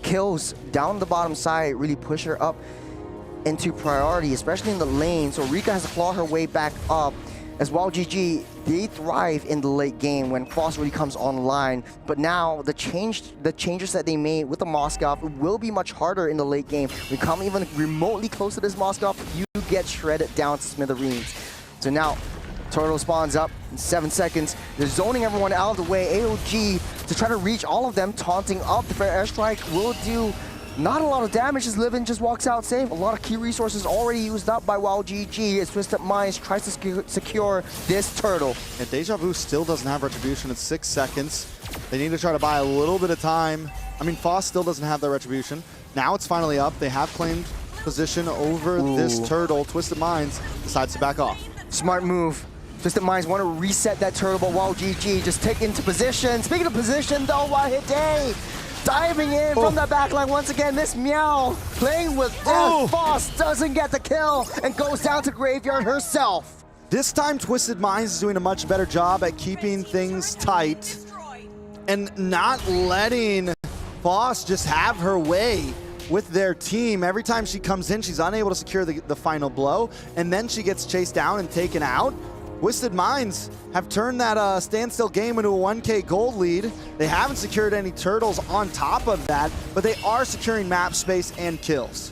kills down the bottom side really push her up into priority, especially in the lane. So Rika has to claw her way back up. As WAOW GG, they thrive in the late game when Foss really comes online. But now the changes that they made with the Moskov will be much harder in the late game. When you come even remotely close to this Moskov, you get shredded down to smithereens. So now Turtle spawns up in 7 seconds. They're zoning everyone out of the way. AOG to try to reach all of them, taunting up. The fair airstrike will do not a lot of damage as Livin just walks out safe. A lot of key resources already used up by WAOW GG as Twisted Minds tries to secure this turtle. And Deja Vu still doesn't have retribution. It's 6 seconds. They need to try to buy a little bit of time. I mean, Foss still doesn't have that retribution. Now it's finally up. They have claimed position over this turtle. Twisted Minds decides to back off. Smart move. Twisted Minds want to reset that turtle, but WAOW GG just take into position. Speaking of position, though, Hide diving in from the backline once again. Miss Meow playing with death. Foss doesn't get the kill and goes down to Graveyard herself. This time, Twisted Minds is doing a much better job at keeping things tight and not letting Foss just have her way with their team. Every time she comes in, she's unable to secure the final blow, and then she gets chased down and taken out. Twisted Minds have turned that standstill game into a 1K gold lead. They haven't secured any turtles on top of that, but they are securing map space and kills.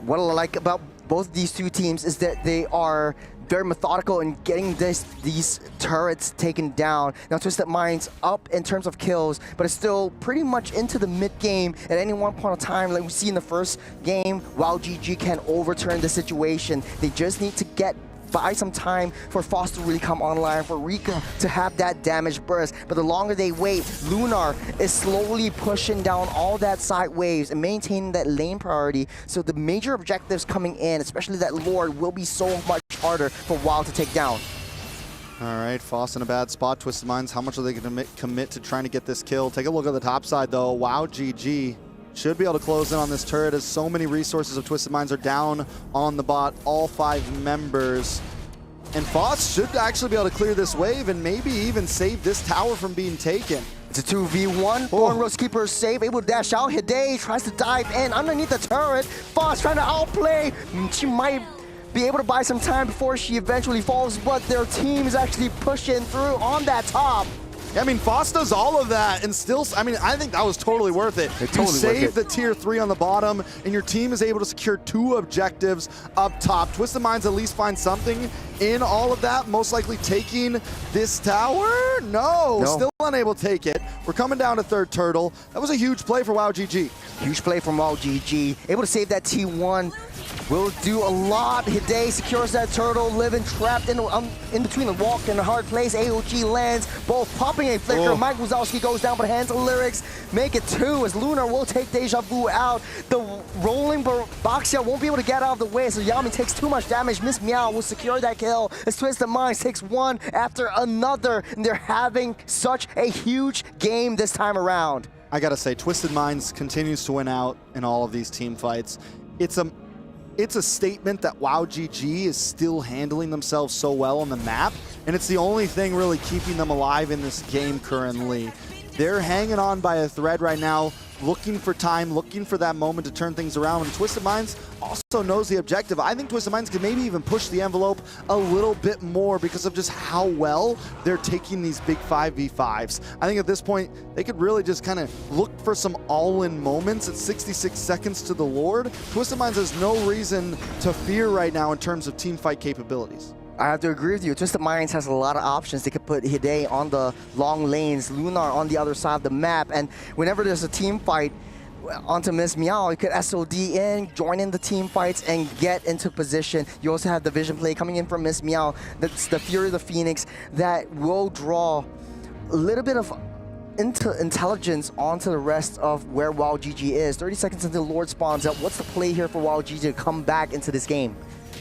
What I like about both these two teams is that they are very methodical in getting these turrets taken down. Now Twisted Minds up in terms of kills, but it's still pretty much into the mid game at any one point of time. Like we see in the first game, WAOW GG can overturn the situation. They just need to buy some time for Foss to really come online, for Rika to have that damage burst. But the longer they wait, Lunar is slowly pushing down all that side waves and maintaining that lane priority. So the major objectives coming in, especially that Lord, will be so much harder for WAOW to take down. All right, Foss in a bad spot. Twisted Minds, how much are they going to commit to trying to get this kill? Take a look at the top side, though. WAOW GG should be able to close in on this turret as so many resources of Twisted Minds are down on the bot, all 5 members. And Foss should actually be able to clear this wave and maybe even save this tower from being taken. It's a 2v1. Thorn Rose Keeper is safe, able to dash out. Hide tries to dive in underneath the turret. Foss trying to outplay. She might be able to buy some time before she eventually falls, but their team is actually pushing through on that top. I mean, Foss does all of that and still, I mean, I think that was totally worth it. You save the tier 3 on the bottom and your team is able to secure 2 objectives up top. Twisted Minds at least find something in all of that, most likely taking this tower? No, still unable to take it. We're coming down to 3rd turtle. That was a huge play for WAOW GG. Huge play from WAOW GG. Able to save that T1. Will do a lot. Hide secures that turtle, living trapped in between the walk and the hard place. AOG lands, both popping a flicker. Mike Wazowski goes down, but hands of lyrics make it 2 as Lunar will take Deja Vu out. The rolling Boxia won't be able to get out of the way, so Yami takes too much damage. Miss Meow will secure that kill as Twisted Minds takes one after another, and they're having such a huge game this time around. I gotta say, Twisted Minds continues to win out in all of these team fights. It's a statement that WAOW GG is still handling themselves so well on the map, and it's the only thing really keeping them alive in this game currently. They're hanging on by a thread right now, looking for time, looking for that moment to turn things around, and Twisted Minds also knows the objective. I think Twisted Minds could maybe even push the envelope a little bit more because of just how well they're taking these big 5v5s. I think at this point, they could really just kind of look for some all-in moments at 66 seconds to the Lord. Twisted Minds has no reason to fear right now in terms of team fight capabilities. I have to agree with you. Twisted Minds has a lot of options. They could put Hide on the long lanes, Lunar on the other side of the map, and whenever there's a team fight onto Miss Meow, you could SOD in, join in the team fights, and get into position. You also have the vision play coming in from Miss Meow. That's the Fury of the Phoenix that will draw a little bit of intelligence onto the rest of where WAOW GG is. 30 seconds until Lord spawns up. What's the play here for WAOW GG to come back into this game?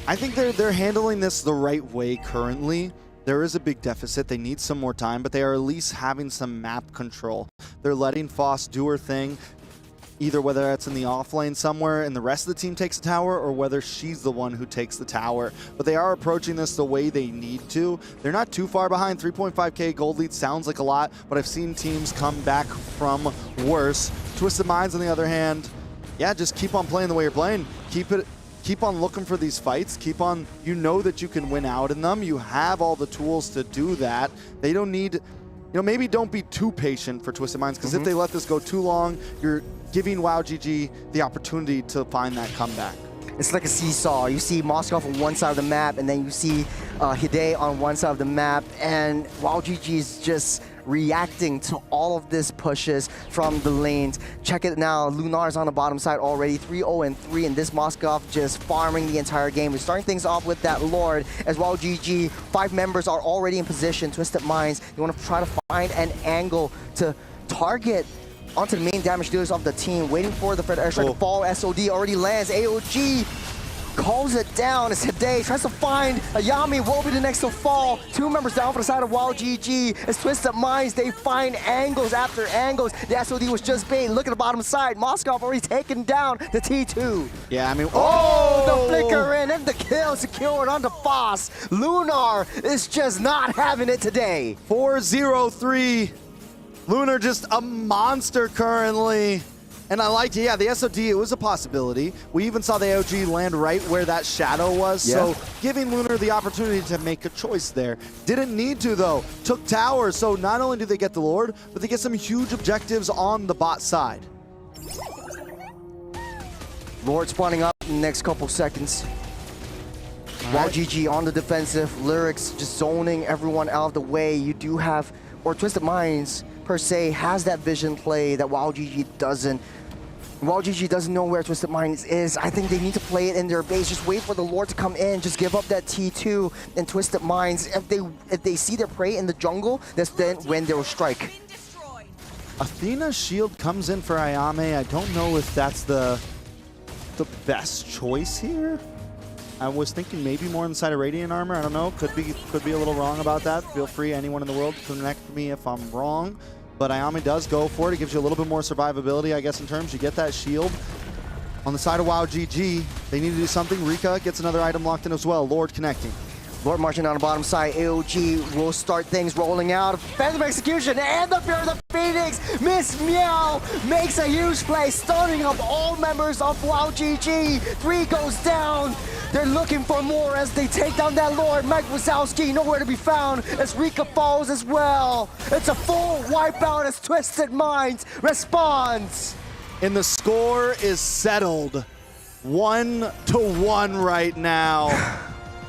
I think they're handling this the right way currently. There is a big deficit. They need some more time, but they are at least having some map control. They're letting Foss do her thing, either whether it's in the off lane somewhere and the rest of the team takes the tower, or whether she's the one who takes the tower. But they are approaching this the way they need to. They're not too far behind. 3.5k gold lead sounds like a lot, but I've seen teams come back from worse. Twisted Minds, on the other hand, yeah, just keep on playing the way you're playing. Keep on looking for these fights. Keep on, you know that you can win out in them. You have all the tools to do that. They don't need, maybe don't be too patient for Twisted Minds, because if they let this go too long, you're giving WAOW GG the opportunity to find that comeback. It's like a seesaw. You see Moskov on one side of the map, and then you see Hide on one side of the map, and WAOW GG is just reacting to all of this pushes from the lanes. Check it now, Lunar's on the bottom side already, 3-0-3, and this Moskov just farming the entire game. We're starting things off with that Lord, as WAOW GG, 5 members are already in position. Twisted Minds, you want to try to find an angle to target onto the main damage dealers of the team, waiting for the Fred airstrike to fall. SOD already lands. AOG calls it down as Hide tries to find Ayami. Will be the next to fall. 2 members down for the side of WAOW GG. As Twisted Minds, they find angles after angles. The SOD was just bait. Look at the bottom side. Moskov already taken down the T2. Yeah, I mean, the flicker in and the kill secured onto Foss. Lunar is just not having it today. 4-0-3. Lunar just a monster currently. And I liked it. Yeah, the SOD, it was a possibility. We even saw the AOG land right where that shadow was. Yeah. So giving Lunar the opportunity to make a choice there. Didn't need to, though. Took tower. So not only do they get the Lord, but they get some huge objectives on the bot side. Lord spawning up in the next couple seconds. WAOW GG on the defensive. Lyrics just zoning everyone out of the way. You do have, or Twisted Minds per se has that vision play that WAOW GG doesn't. WAOW GG doesn't know where Twisted Minds is. I think they need to play it in their base. Just wait for the Lord to come in. Just give up that T2 and Twisted Minds. If they see their prey in the jungle, that's then when they will strike. Athena's shield comes in for Ayame. I don't know if that's the best choice here. I was thinking maybe more on the side of Radiant Armor. I don't know. Could be a little wrong about that. Feel free, anyone in the world, to connect me if I'm wrong. But Ayame does go for it. It gives you a little bit more survivability, I guess, in terms. You get that shield. On the side of WAOW GG, they need to do something. Rika gets another item locked in as well. Lord connecting. Lord marching on the bottom side. AOG will start things rolling out. Phantom execution and the Fear of the Phoenix. Miss Meow makes a huge play, starting up all members of WAOW GG. 3 goes down. They're looking for more as they take down that Lord. Mike Wazowski nowhere to be found as Rika falls as well. It's a full wipeout as Twisted Minds responds. And the score is settled. 1-1 right now.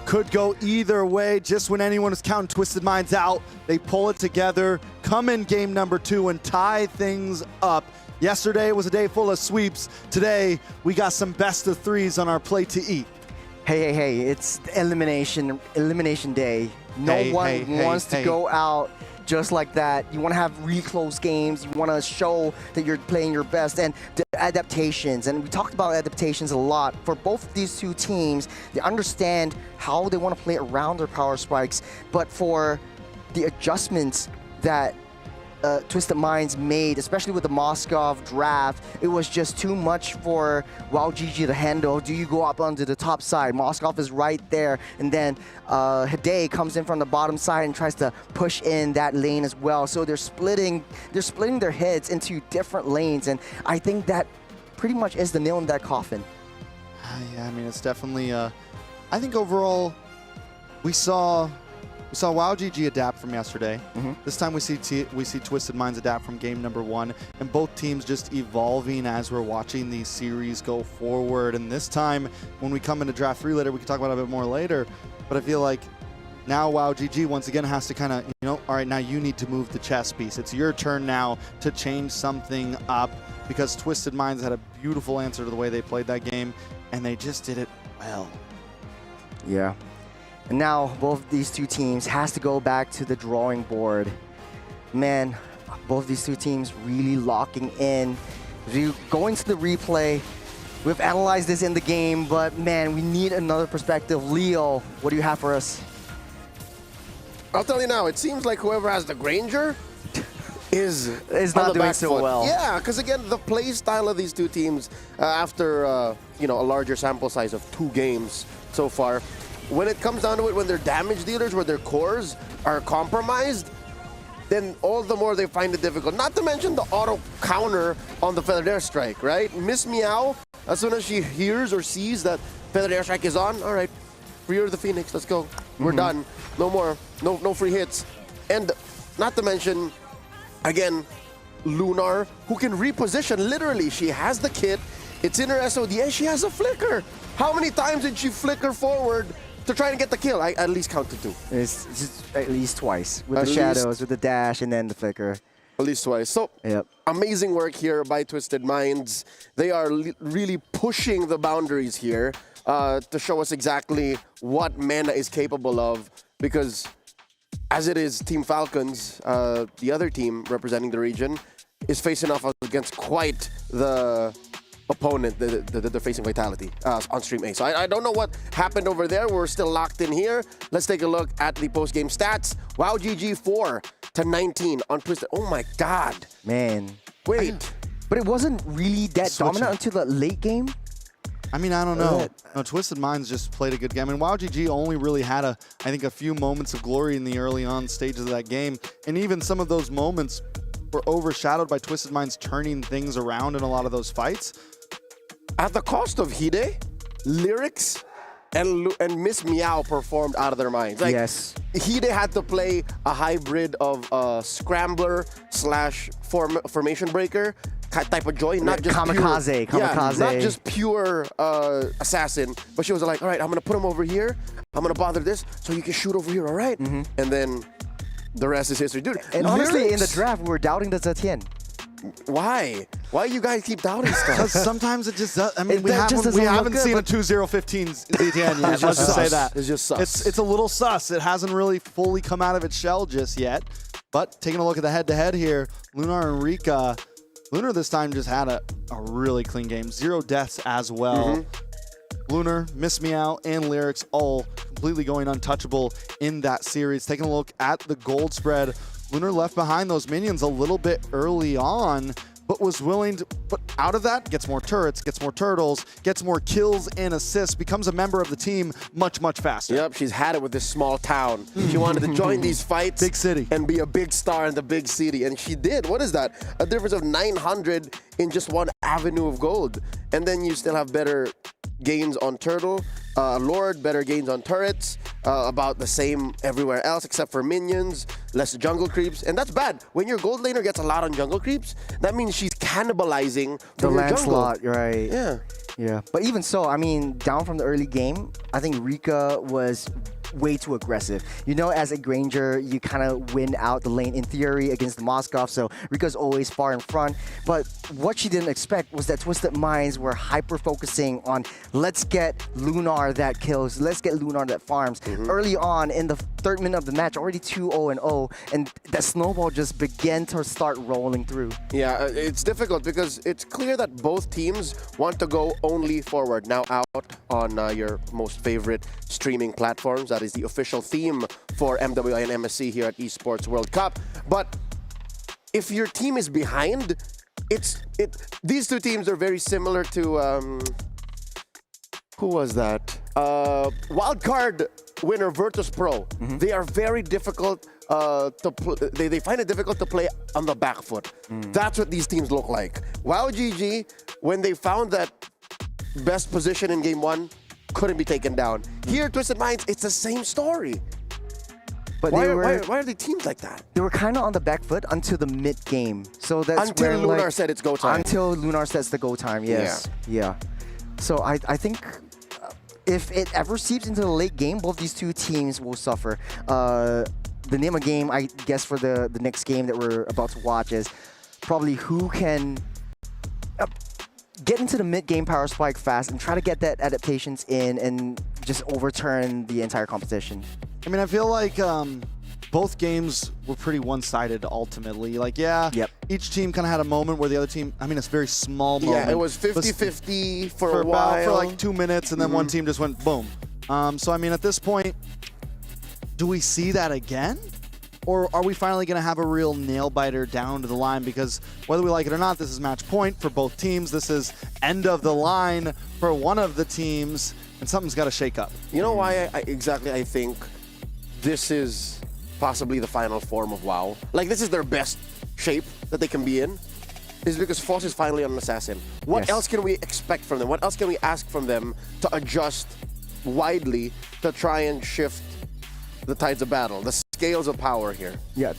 Could go either way. Just when anyone is counting Twisted Minds out, they pull it together, come in game number 2 and tie things up. Yesterday was a day full of sweeps. Today, we got some best of 3s on our plate to eat. Hey, it's elimination day. No one wants to go out just like that. You want to have really close games. You want to show that you're playing your best. And the adaptations, and we talked about adaptations a lot. For both of these 2 teams, they understand how they want to play around their power spikes. But for the adjustments that Twisted Minds made, especially with the Moskov draft, it was just too much for WAOW GG to handle. Do you go up onto the top side? Moskov is right there, and then Hide comes in from the bottom side and tries to push in that lane as well. So they're splitting their heads into different lanes, and I think that pretty much is the nail in that coffin. Yeah, I mean, it's definitely. I think overall, we saw WAOW GG adapt from yesterday. This time we see Twisted Minds adapt from game number 1, and both teams just evolving as we're watching these series go forward. And this time, when we come into draft 3 later, we can talk about it a bit more later. But I feel like now WAOW GG once again has to kind of, all right, now you need to move the chess piece. It's your turn now to change something up, because Twisted Minds had a beautiful answer to the way they played that game, and they just did it well. Yeah. And now both these 2 teams has to go back to the drawing board. Man, Both these two teams really locking in. As we go into the replay, we've analyzed this in the game, but man, we need another perspective. Leo, what do you have for us? I'll tell you now, it seems like whoever has the Granger is not on the doing back so foot. well. Yeah, because again, the play style of these two teams, after a larger sample size of 2 games so far, when it comes down to it, when their damage dealers, where their cores are compromised, then all the more they find it difficult. Not to mention the auto counter on the feathered airstrike, right? Miss Meow, as soon as she hears or sees that feathered airstrike is on, all right, free her the Phoenix, let's go. We're done. No more, no free hits. And not to mention, again, Lunar, who can reposition literally. She has the kit, it's in her SOD, and she has a flicker. How many times did she flicker forward to try and get the kill? I at least counted 2. It's just at least twice, with the shadows, with the dash, and then the flicker. At least twice. So, amazing work here by Twisted Minds. They are really pushing the boundaries here to show us exactly what Mana is capable of, because as it is, Team Falcons, the other team representing the region, is facing off against quite the opponent that they're facing Vitality on Stream A. So I don't know what happened over there. We're still locked in here. Let's take a look at the post-game stats. WAOW GG 4-19 on Twisted. Oh my God. Man. Wait. But it wasn't really that dominant until the late game? I mean, I don't know. No, Twisted Minds just played a good game. I mean, WAOW GG only really had, I think, a few moments of glory in the early on stages of that game. And even some of those moments were overshadowed by Twisted Minds turning things around in a lot of those fights. At the cost of Hide, Lyrics, and Miss Meow performed out of their minds. Like, yes. Hide had to play a hybrid of scrambler / formation breaker type of joy, not just kamikaze. Pure, yeah, not just pure assassin. But she was like, all right, I'm gonna put him over here. I'm gonna bother this, so you can shoot over here, all right? And then the rest is history, dude. And honestly, in the draft, we were doubting the Zetian. Why? Why you guys keep doubting stuff? Because sometimes it just does. I mean, we just haven't seen a 2-0-15 ZTN yet. Let's just say that. It's just sus. It's a little sus. It hasn't really fully come out of its shell just yet. But taking a look at the head-to-head here, Lunar and Rika. Lunar this time just had a really clean game. 0 deaths as well. Lunar, Miss Meow, and Lyrics all completely going untouchable in that series. Taking a look at the gold spread, Lunar left behind those minions a little bit early on, but was willing to, but out of that, gets more turrets, gets more turtles, gets more kills and assists, becomes a member of the team much, much faster. Yep, she's had it with this small town. She wanted to join these fights. Big city. And be a big star in the big city. And she did. What is that? A difference of 900 in just one avenue of gold. And then you still have better gains on Turtle, Lord, better gains on turrets, about the same everywhere else except for minions, less jungle creeps, and that's bad. When your gold laner gets a lot on jungle creeps, that means she's cannibalizing the your Lancelot, jungle. right? Yeah. Yeah, but even so, I mean, down from the early game, I think Rika was way too aggressive. You know, as a Granger, you kind of win out the lane in theory against the Moskov, so Rika's always far in front. But what she didn't expect was that Twisted Minds were hyper-focusing on, let's get Lunar that kills, let's get Lunar that farms. Early on, in the 3rd minute of the match, already 2-0-0, and that snowball just began to start rolling through. Yeah, it's difficult because it's clear that both teams want to go only forward. Now out on your most favorite streaming platforms. That is the official theme for MWI and MSC here at Esports World Cup. But if your team is behind, these two teams are very similar to who was that? Wildcard winner Virtus Pro. They are very difficult they find it difficult to play on the back foot. That's what these teams look like. WAOW GG, when they found that best position in game 1, couldn't be taken down. Here, Twisted Minds, it's the same story. But why are they teams like that? They were kind of on the back foot until the mid-game. So that's until where, Lunar said it's go time. Until Lunar says the go time, yes. Yeah. So I think if it ever seeps into the late game, both these two teams will suffer. The name of game, I guess, for the next game that we're about to watch is probably who can get into the mid-game power spike fast and try to get that adaptations in and just overturn the entire competition. I mean, I feel like both games were pretty one-sided ultimately. Like, yeah, each team kind of had a moment where the other team, I mean, it's a very small moment. Yeah, it was 50-50 for a while. For like 2 minutes, and then one team just went boom. So, I mean, at this point, do we see that again? Or are we finally going to have a real nail-biter down to the line? Because whether we like it or not, this is match point for both teams. This is end of the line for one of the teams, and something's got to shake up. You know why I think this is possibly the final form of WoW? Like, this is their best shape that they can be in, is because Force is finally an assassin. What else can we expect from them? What else can we ask from them to adjust widely to try and shift the tides of battle, the scales of power here? Yeah.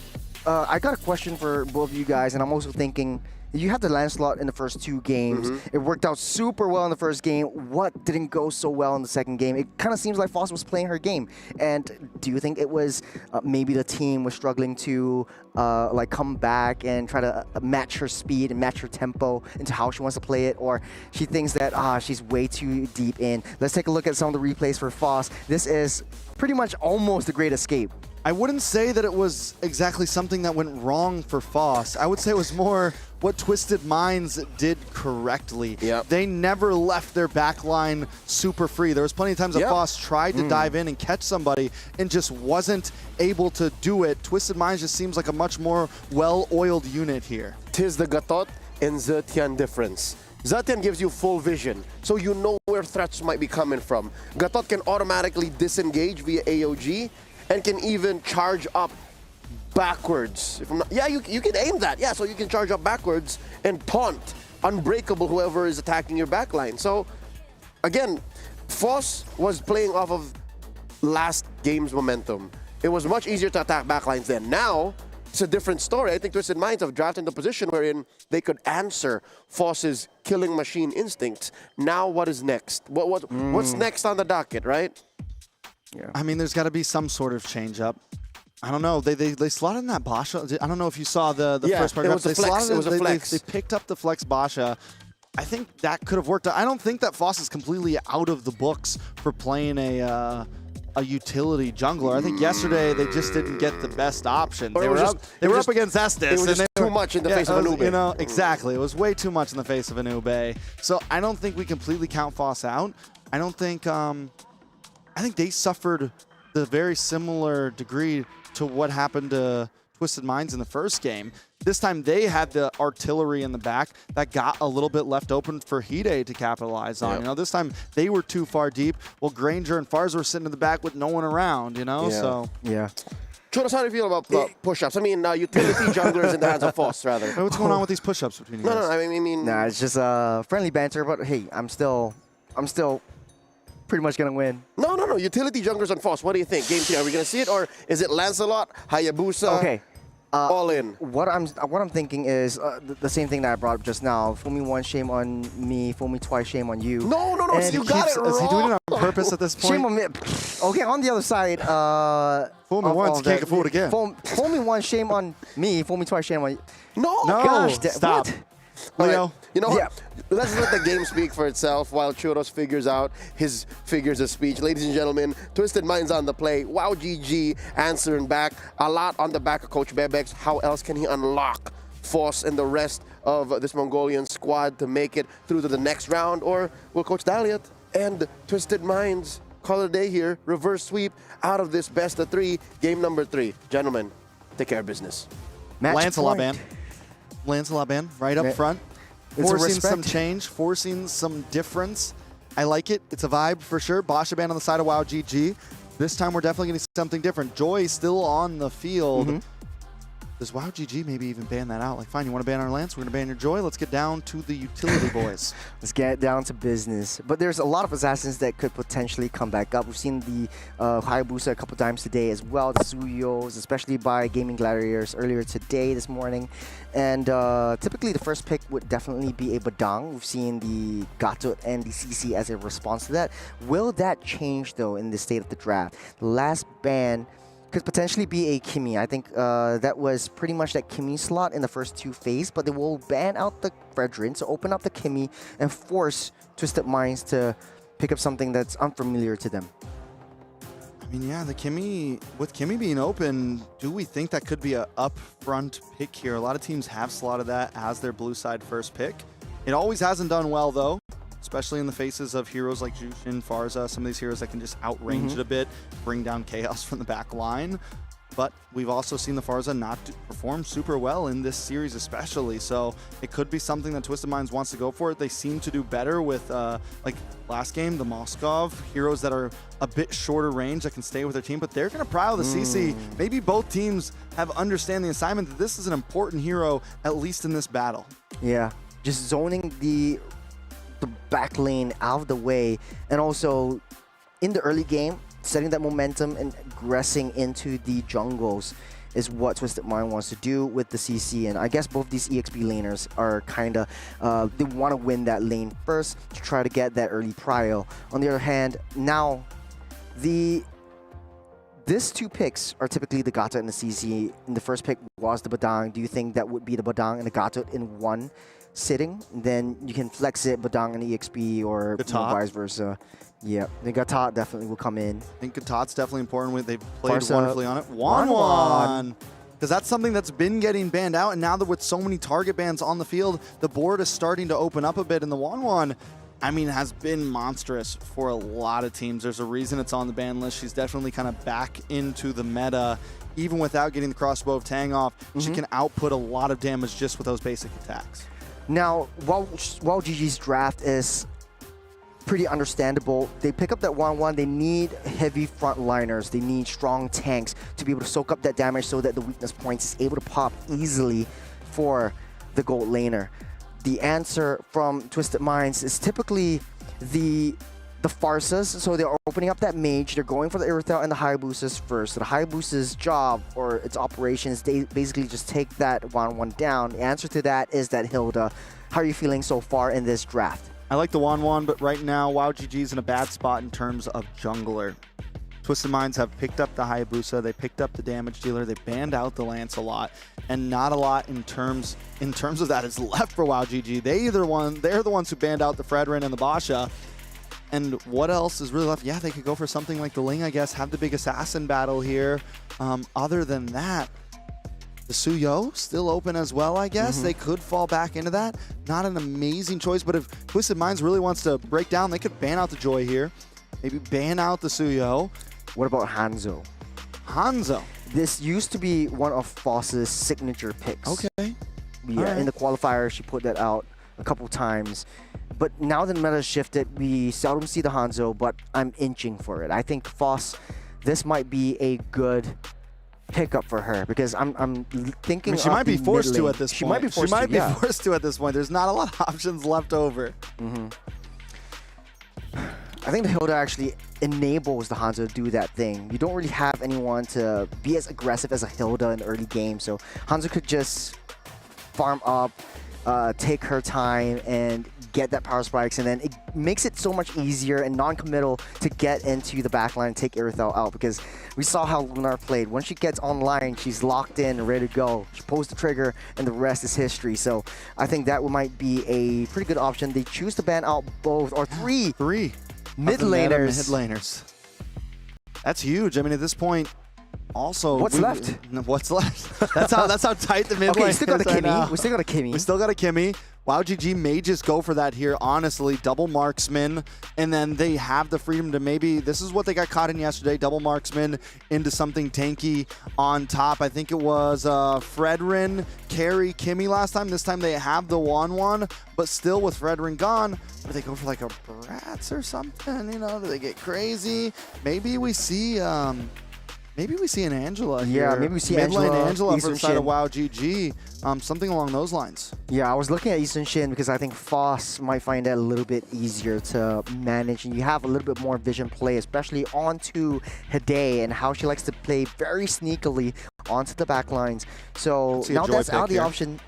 I got a question for both of you guys, and I'm also thinking, you had the Lancelot in the first 2 games. It worked out super well in the first game. What didn't go so well in the second game? It kind of seems like Foss was playing her game. And do you think it was maybe the team was struggling to like come back and try to match her speed and match her tempo into how she wants to play it? Or she thinks that she's way too deep in? Let's take a look at some of the replays for Foss. This is pretty much almost the Great Escape. I wouldn't say that it was exactly something that went wrong for Foss. I would say it was more what Twisted Minds did correctly. They never left their backline super free. There was plenty of times that Foss tried to dive in and catch somebody and just wasn't able to do it. Twisted Minds just seems like a much more well-oiled unit here. Tis the Gatot and Zetian difference. Zetian gives you full vision, so you know where threats might be coming from. Gatot can automatically disengage via AOG, and can even charge up backwards. If I'm not, you can aim that. Yeah, so you can charge up backwards and taunt unbreakable whoever is attacking your backline. So, again, Foss was playing off of last game's momentum. It was much easier to attack backlines then. Now, it's a different story. I think Twisted Minds have drafted into a position wherein they could answer Foss's killing machine instincts. Now, what is next? What's next on the docket, right? Yeah. I mean, there's got to be some sort of change up. I don't know. They slotted in that Basha. I don't know if you saw the first paragraph. It was a flex. It was a flex. They picked up the flex Basha. I think that could have worked out. I don't think that Foss is completely out of the books for playing a utility jungler. I think yesterday they just didn't get the best option. They were up against Estes. It was just too much in the face of Anube. You know, exactly. It was way too much in the face of Anube. So I don't think we completely count Foss out. I don't think... I think they suffered the very similar degree to what happened to Twisted Minds in the first game. This time they had the artillery in the back that got a little bit left open for Hide to capitalize on. You know, this time they were too far deep. Well, Granger and Farz were sitting in the back with no one around, you know? So Chodos, how do you feel about push-ups? I mean, utility junglers in the hands of Foss, rather. Hey, what's going on with these push-ups between you guys? No, I mean... Nah, it's just friendly banter, but hey, I'm still pretty much gonna win. No. Utility junglers on Foss. What do you think? Game 3, are we gonna see it, or is it Lancelot, Hayabusa? Okay. All in. What I'm thinking is the same thing that I brought up just now. Fool me once, shame on me. Fool me twice, shame on you. No. You got it wrong. Is he doing it on purpose at this point? Shame on me. Okay, on the other side. Fool me once, can't get fooled again. Fool me once, shame on me. Fool me twice, shame on you. No. Gosh, stop. What? Leo. Right. You know what? Let's let the game speak for itself while Chodos figures out his figures of speech. Ladies and gentlemen, Twisted Minds on the play. WAOW GG answering back. A lot on the back of Coach Bebex. How else can he unlock Foss and the rest of this Mongolian squad to make it through to the next round? Or will Coach Daliat and Twisted Minds call it a day here? Reverse sweep out of this best of 3, game number 3. Gentlemen, take care of business. Lancelot band. Lancelot band right up front. Forcing some change, forcing some difference. I like it. It's a vibe for sure. Basha band on the side of WAOW GG. This time we're definitely going to see something different. Joy still on the field. Does WAOW GG maybe even ban that out? Like, fine, you want to ban our Lance? We're going to ban your Joy. Let's get down to the utility boys. Let's get down to business. But there's a lot of assassins that could potentially come back up. We've seen the Hayabusa a couple times today as well. The Suyos, especially by Gaming Gladiators earlier today, this morning. And typically the first pick would definitely be a Badang. We've seen the Gatot and the CC as a response to that. Will that change, though, in the state of the draft? The last ban could potentially be a Kimi. I think that was pretty much that Kimi slot in the first 2 phases, but they will ban out the Fredrin, so open up the Kimi and force Twisted Minds to pick up something that's unfamiliar to them. mean, yeah, with Kimmy being open, do we think that could be a upfront pick here? A lot of teams have slotted that as their blue side first pick. It always hasn't done well, though, especially in the faces of heroes like Jushin, Farza, some of these heroes that can just outrange it a bit, bring down chaos from the back line. But we've also seen the Farza not perform super well in this series especially, so it could be something that Twisted Minds wants to go for. They seem to do better with, like last game, the Moskov, heroes that are a bit shorter range that can stay with their team, but they're going to prowl the CC. Maybe both teams have understand the assignment that this is an important hero, at least in this battle. Yeah, just zoning the back lane out of the way, and also in the early game, setting that momentum and aggressing into the jungles is what Twisted Mind wants to do with the CC. And I guess both these EXP laners are kind of, they want to win that lane first to try to get that early prio. On the other hand, now these two picks are typically the Gata and the CC. And the first pick was the Badang. Do you think that would be the Badang and the Gata in one sitting? Then you can flex it, Badang and EXP, or vice versa. Yeah, the Gatot definitely will come in. I think Gatot's definitely important. They've played wonderfully on it. 1-1. Because that's something that's been getting banned out, and now that with so many target bans on the field, the board is starting to open up a bit, and the 1-1, I mean, has been monstrous for a lot of teams. There's a reason it's on the ban list. She's definitely kind of back into the meta. Even without getting the crossbow of Tang off, she can output a lot of damage just with those basic attacks. Now, while GG's draft is pretty understandable, they pick up that 1-1. They need heavy frontliners. They need strong tanks to be able to soak up that damage so that the weakness points is able to pop easily for the gold laner. The answer from Twisted Minds is typically the Farsas. So they're opening up that mage. They're going for the Irithel and the Hayabusas first. So the Hayabusa's job or its operation is they basically just take that 1-1 down. The answer to that is that Hilda. How are you feeling so far in this draft? I like the 1-1, but right now, WAOW GG is in a bad spot in terms of jungler. Twisted Minds have picked up the Hayabusa, they picked up the damage dealer, they banned out the Lance a lot, and not a lot in terms of that is left for WAOW GG. They're the ones who banned out the Fredrin and the Basha. And what else is really left? Yeah, they could go for something like the Ling, I guess, have the big assassin battle here. Other than that, the Suyo still open as well, I guess. They could fall back into that. Not an amazing choice, but if Twisted Minds really wants to break down, they could ban out the Joy here. Maybe ban out the Suyo. What about Hanzo? Hanzo. This used to be one of Foss's signature picks. Okay. Yeah, in the qualifier, she put that out a couple times. But now that the meta has shifted, we seldom see the Hanzo, but I'm inching for it. I think Foss, this might be a good pickup for her because I'm thinking. I mean, she might be forced to at this point. She might be forced to at this point. There's not a lot of options left over. I think the Hilda actually enables the Hanzo to do that thing. You don't really have anyone to be as aggressive as a Hilda in the early game, so Hanzo could just farm up, take her time, and get that power spikes, and then it makes it so much easier and non-committal to get into the backline and take Irithel out, because we saw how Lunar played. Once she gets online, she's locked in, ready to go. She pulls the trigger, and the rest is history. So I think that might be a pretty good option. They choose to ban out both, or three mid laners. That's huge. I mean, at this point, also, what's left? What's left? That's how tight the mid lane is. We still got a Kimmy. We still got a Kimmy. WAOW GG may just go for that here, honestly. Double marksman, and then they have the freedom to maybe, this is what they got caught in yesterday, double marksman into something tanky on top. I think it was Fredrin carry Kimmy last time. This time they have the 1-1, but still with Fredrin gone, do they go for like a Bratz or something? You know, do they get crazy? Maybe we see an Angela here. Yeah, maybe we see Mid-lane Angela for Eastern the side Shin. of WAOW GG. Something along those lines. Yeah, I was looking at Eastern Shin because I think Foss might find that a little bit easier to manage, and you have a little bit more vision play, especially onto Hide and how she likes to play very sneakily onto the back lines. So now that's out of the option.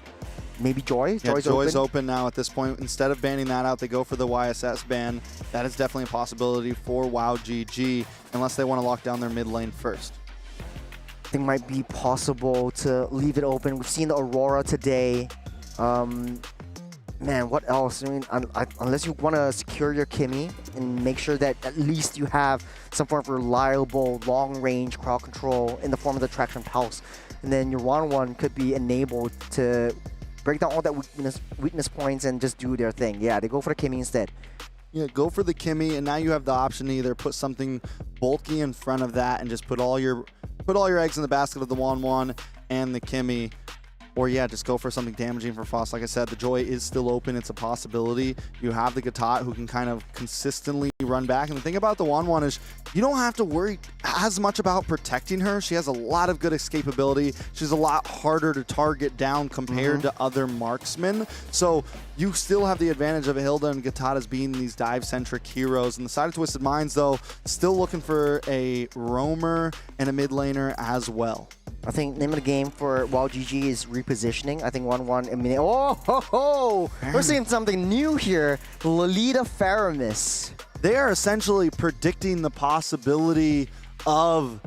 Maybe Joy? Yeah, Joy's open now at this point. Instead of banning that out, they go for the YSS ban. That is definitely a possibility for WAOW GG, unless they want to lock down their mid lane first. I think it might be possible to leave it open. We've seen the Aurora today. man, what else? I mean, unless you want to secure your Kimmy and make sure that at least you have some form of reliable long-range crowd control in the form of the traction pulse, and then your 1-1 could be enabled to break down all that weakness points and just do their thing. Yeah, they go for the Kimmy instead. Yeah, go for the Kimmy, and now you have the option to either put something bulky in front of that and just put all your eggs in the basket of the 1-1 and the Kimmy. Or yeah, just go for something damaging for Foss. Like I said, the Joy is still open. It's a possibility. You have the Gatot who can kind of consistently run back. And the thing about the 1-1 is you don't have to worry as much about protecting her. She has a lot of good escapability. She's a lot harder to target down compared to other marksmen. So you still have the advantage of Hilda and Gatot as being these dive-centric heroes. And the side of Twisted Minds, though, still looking for a roamer and a mid laner as well. I think name of the game for WAOW GG is repositioning. I think 1-1 immediate. Oh, ho, ho. We're seeing something new here. Lolita Faramis. They are essentially predicting the possibility of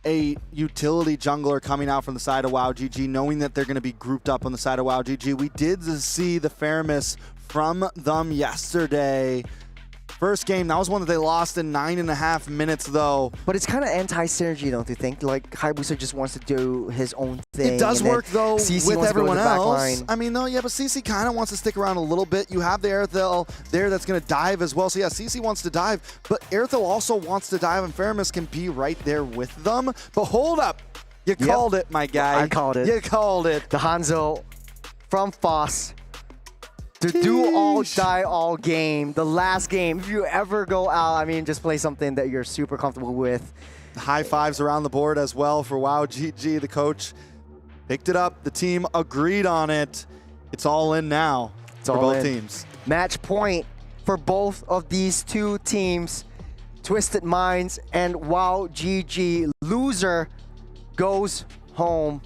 a utility jungler coming out from the side of WAOW GG, knowing that they're going to be grouped up on the side of WAOW GG. We did see the Faramis from them yesterday. First game, that was one that they lost in 9.5 minutes, though. But it's kind of anti-synergy, don't you think? Like, Hayabusa just wants to do his own thing. It does work, though, with everyone else. I mean, no, yeah, but CC kind of wants to stick around a little bit. You have the Aerithel there that's going to dive as well. So, yeah, CC wants to dive, but Aerithel also wants to dive, and Faramis can be right there with them. But hold up. You called it, my guy. I called it. You called it. The Hanzo from Foss. To do all, die all game, the last game. If you ever go out, I mean, just play something that you're super comfortable with. High fives around the board as well for WAOW GG. The coach picked it up. The team agreed on it. It's all in now for both teams. Match point for both of these two teams. Twisted Minds and WAOW GG. Loser goes home.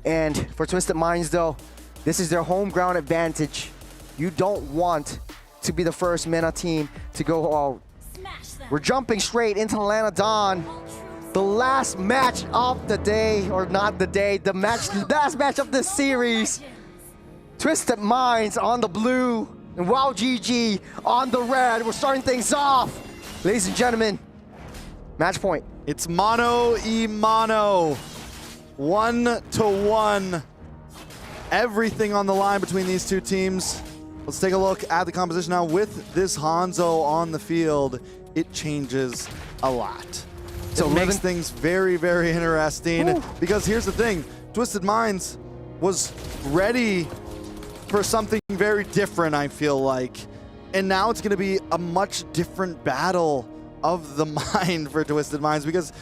And for Twisted Minds, though, this is their home ground advantage. You don't want to be the first MENA team to go all. We're jumping straight into Atlanta Dawn. The last match of the day, or not the day, the last match of this series. Twisted Minds on the blue and WAOW GG on the red. We're starting things off. Ladies and gentlemen, match point. It's mano y mano. 1-to-1. Everything on the line between these two teams. Let's take a look at the composition now. With this Hanzo on the field, it changes a lot. So it makes things very, very interesting. Because here's the thing. Twisted Minds was ready for something very different, I feel like. And now it's going to be a much different battle of the mind for Twisted Minds. Because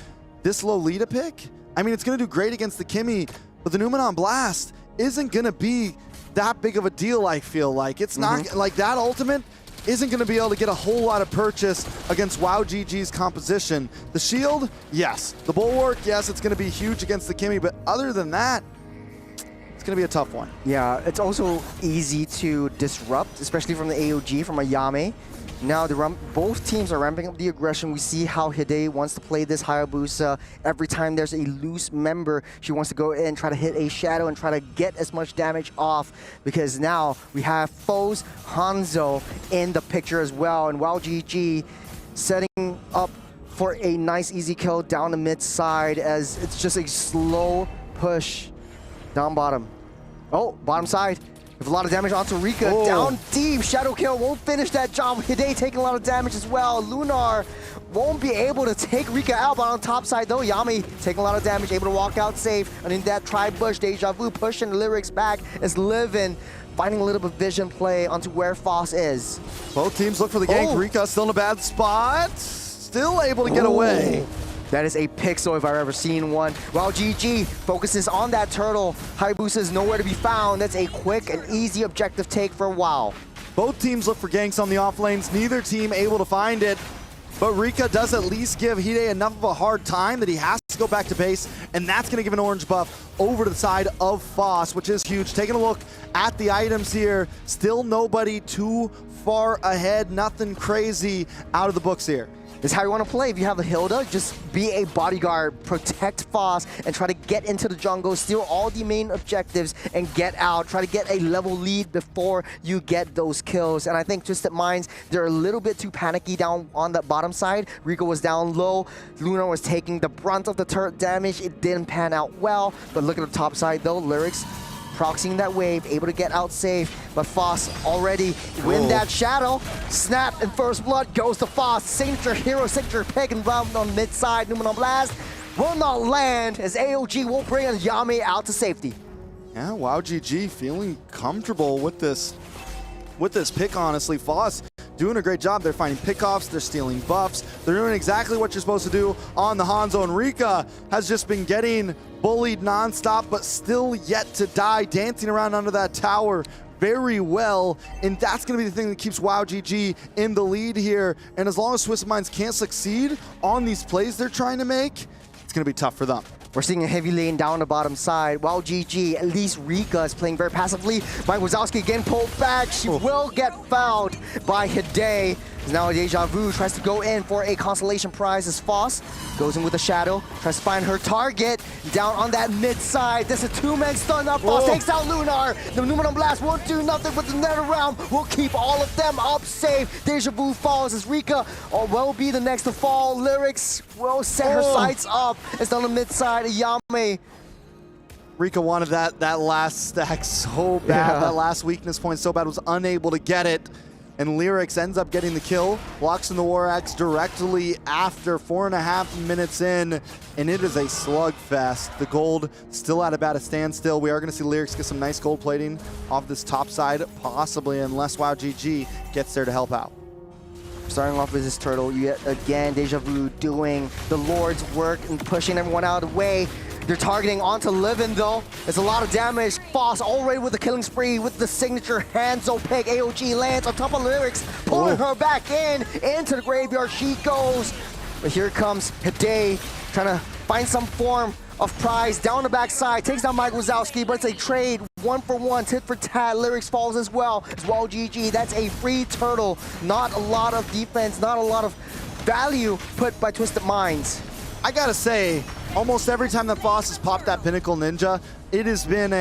this Lolita pick, I mean, it's going to do great against the Kimmy, but the Numenon Blast isn't going to be that big of a deal, I feel like. It's not like that ultimate isn't going to be able to get a whole lot of purchase against WAOW GG's composition. The shield, yes. The bulwark, yes, it's going to be huge against the Kimmy, but other than that, it's going to be a tough one. Yeah, it's also easy to disrupt, especially from the AOG, from a Yame. Now, both teams are ramping up the aggression. We see how Hide wants to play this Hayabusa. Every time there's a loose member, she wants to go in, try to hit a shadow and try to get as much damage off, because now we have Foe's Hanzo in the picture as well. And WAOW GG setting up for a nice easy kill down the mid side, as it's just a slow push down bottom. Oh, bottom side. With a lot of damage onto Rika, down deep. Shadow kill won't finish that job. Hide taking a lot of damage as well. Lunar won't be able to take Rika out, but on top side though, Yami taking a lot of damage, able to walk out safe. And in that tri-bush, Deja Vu pushing the lyrics back as Livin finding a little bit of vision play onto where Foss is. Both teams look for the gank. Rika still in a bad spot. Still able to get away. That is a pixel if I've ever seen one. WAOW GG focuses on that turtle. Hayabusa is nowhere to be found. That's a quick and easy objective take for WAOW. Both teams look for ganks on the off lanes. Neither team able to find it. But Rika does at least give Hide enough of a hard time that he has to go back to base, and that's going to give an orange buff over to the side of Foss, which is huge. Taking a look at the items here. Still nobody too far ahead. Nothing crazy out of the books here. This is how you want to play. If you have a Hilda, just be a bodyguard, protect Foss, and try to get into the jungle, steal all the main objectives, and get out. Try to get a level lead before you get those kills. And I think Twisted Minds, they're a little bit too panicky down on the bottom side. Rico was down low. Lunar was taking the brunt of the turret damage. It didn't pan out well. But look at the top side though. Lyrics proxying that wave, able to get out safe, but Foss already win that shadow. Snap and first blood goes to Foss. Signature hero, signature pick and round on mid side. Numenon Blast will not land as AOG will bring Yami out to safety. Yeah, WAOW GG feeling comfortable with this pick, honestly. Foss doing a great job. They're finding pickoffs, they're stealing buffs, they're doing exactly what you're supposed to do on the Hanzo, and Rika has just been getting bullied nonstop, but still yet to die, dancing around under that tower very well, and that's going to be the thing that keeps WAOW GG in the lead here. And as long as Twisted Minds can't succeed on these plays they're trying to make, it's going to be tough for them. We're seeing a heavy lane down the bottom side. WAOW GG, at least Rika is playing very passively. Mike Wazowski again pulled back. She will get fouled by Hide. Now Deja Vu tries to go in for a consolation prize as Foss goes in with a shadow, tries to find her target down on that mid side. This is a two-man stun up. Foss takes out Lunar. The Numenon Blast won't do nothing, but the nether round will keep all of them up safe. Deja Vu falls as Rika will be the next to fall. Lyrics will set her sights up. It's on the mid side. Yame. Rika wanted that last stack so bad, that last weakness point so bad, was unable to get it. And Lyrics ends up getting the kill, walks in the War Axe directly after 4.5 minutes in, and it is a slugfest. The gold still at about a standstill. We are going to see Lyrics get some nice gold plating off this top side, possibly, unless WAOW GG gets there to help out. Starting off with this turtle, yet again, Deja Vu doing the Lord's work and pushing everyone out of the way. They're targeting onto Livin though. It's a lot of damage. Foss already with the killing spree with the signature Hanzo pick. AOG lands on top of Lyrics, pulling her back into the graveyard. She goes. But here comes Hide trying to find some form of prize down the backside. Takes down Mike Wazowski, but it's a trade. 1-for-1, tit for tat. Lyrics falls as well. As WAOW GG. That's a free turtle. Not a lot of defense, not a lot of value put by Twisted Minds. I gotta say, almost every time that Foss has popped that Pinnacle Ninja, it has been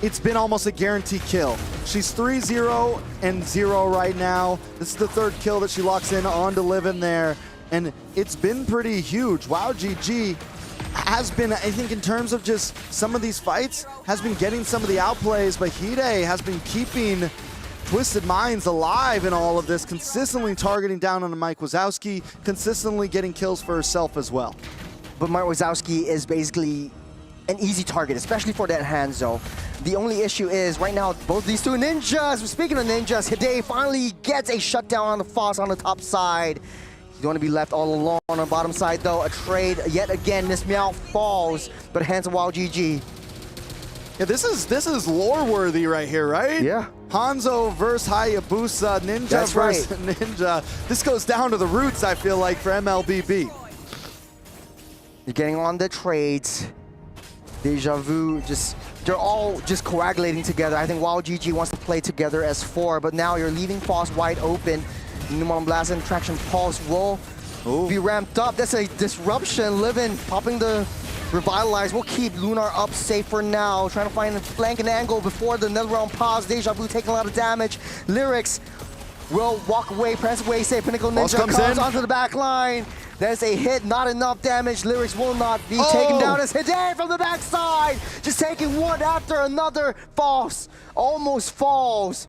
it's been almost a guaranteed kill. She's 3-0 and 0 right now. This is the third kill that she locks in onto Livin there, and it's been pretty huge. WAOW GG has been, I think, in terms of just some of these fights, has been getting some of the outplays, but Hide has been keeping Twisted Minds alive in all of this, consistently targeting down on Mike Wazowski, consistently getting kills for herself as well. But Mike Wazowski is basically an easy target, especially for that Hanzo. The only issue is right now, both these two ninjas, speaking of ninjas, Hide finally gets a shutdown on the Foss on the top side. You don't want to be left all alone on the bottom side though. A trade yet again, Miss Meow falls, but hands of WAOW GG. Yeah, this is lore worthy right here, right? Yeah. Hanzo versus Hayabusa, Ninja That's versus right. Ninja. This goes down to the roots, I feel like, for MLBB. You're getting on the trades. Deja Vu, they're all just coagulating together. I think WAOW GG wants to play together as 4, but now you're leaving Foss wide open. Numenon Blast and Traction Pulse will be ramped up. That's a disruption. Livin popping the Revitalize will keep Lunar up safe for now. Trying to find a flank and angle before the nether realm pause. Deja Vu taking a lot of damage. Lyrics will walk away, press away, say Pinnacle Ninja comes onto the back line. There's a hit, not enough damage. Lyrics will not be taken down as Hide from the backside. Just taking one after another. Falls, almost falls.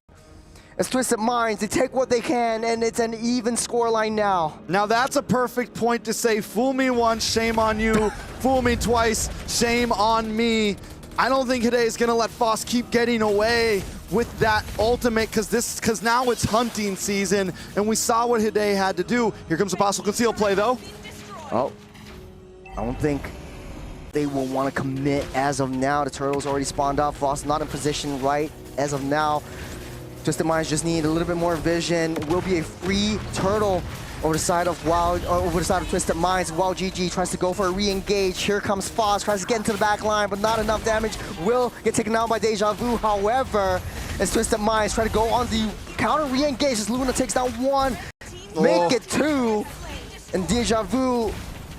As Twisted Minds, they take what they can, and it's an even scoreline now. Now that's a perfect point to say, fool me once, shame on you. Fool me twice, shame on me. I don't think Hide is gonna let Foss keep getting away with that ultimate, because now it's hunting season, and we saw what Hide had to do. Here comes a possible conceal play though. Oh, I don't think they will want to commit as of now. The turtle's already spawned out. Foss not in position right as of now. Twisted Minds just need a little bit more vision. It will be a free turtle over the side of over the side of Twisted Minds. WAOW GG tries to go for a re-engage. Here comes Foss, tries to get into the back line, but not enough damage. Will get taken out by Deja Vu. However, as Twisted Minds try to go on the counter re-engage as Luna takes down 1. Make it 2. and Deja Vu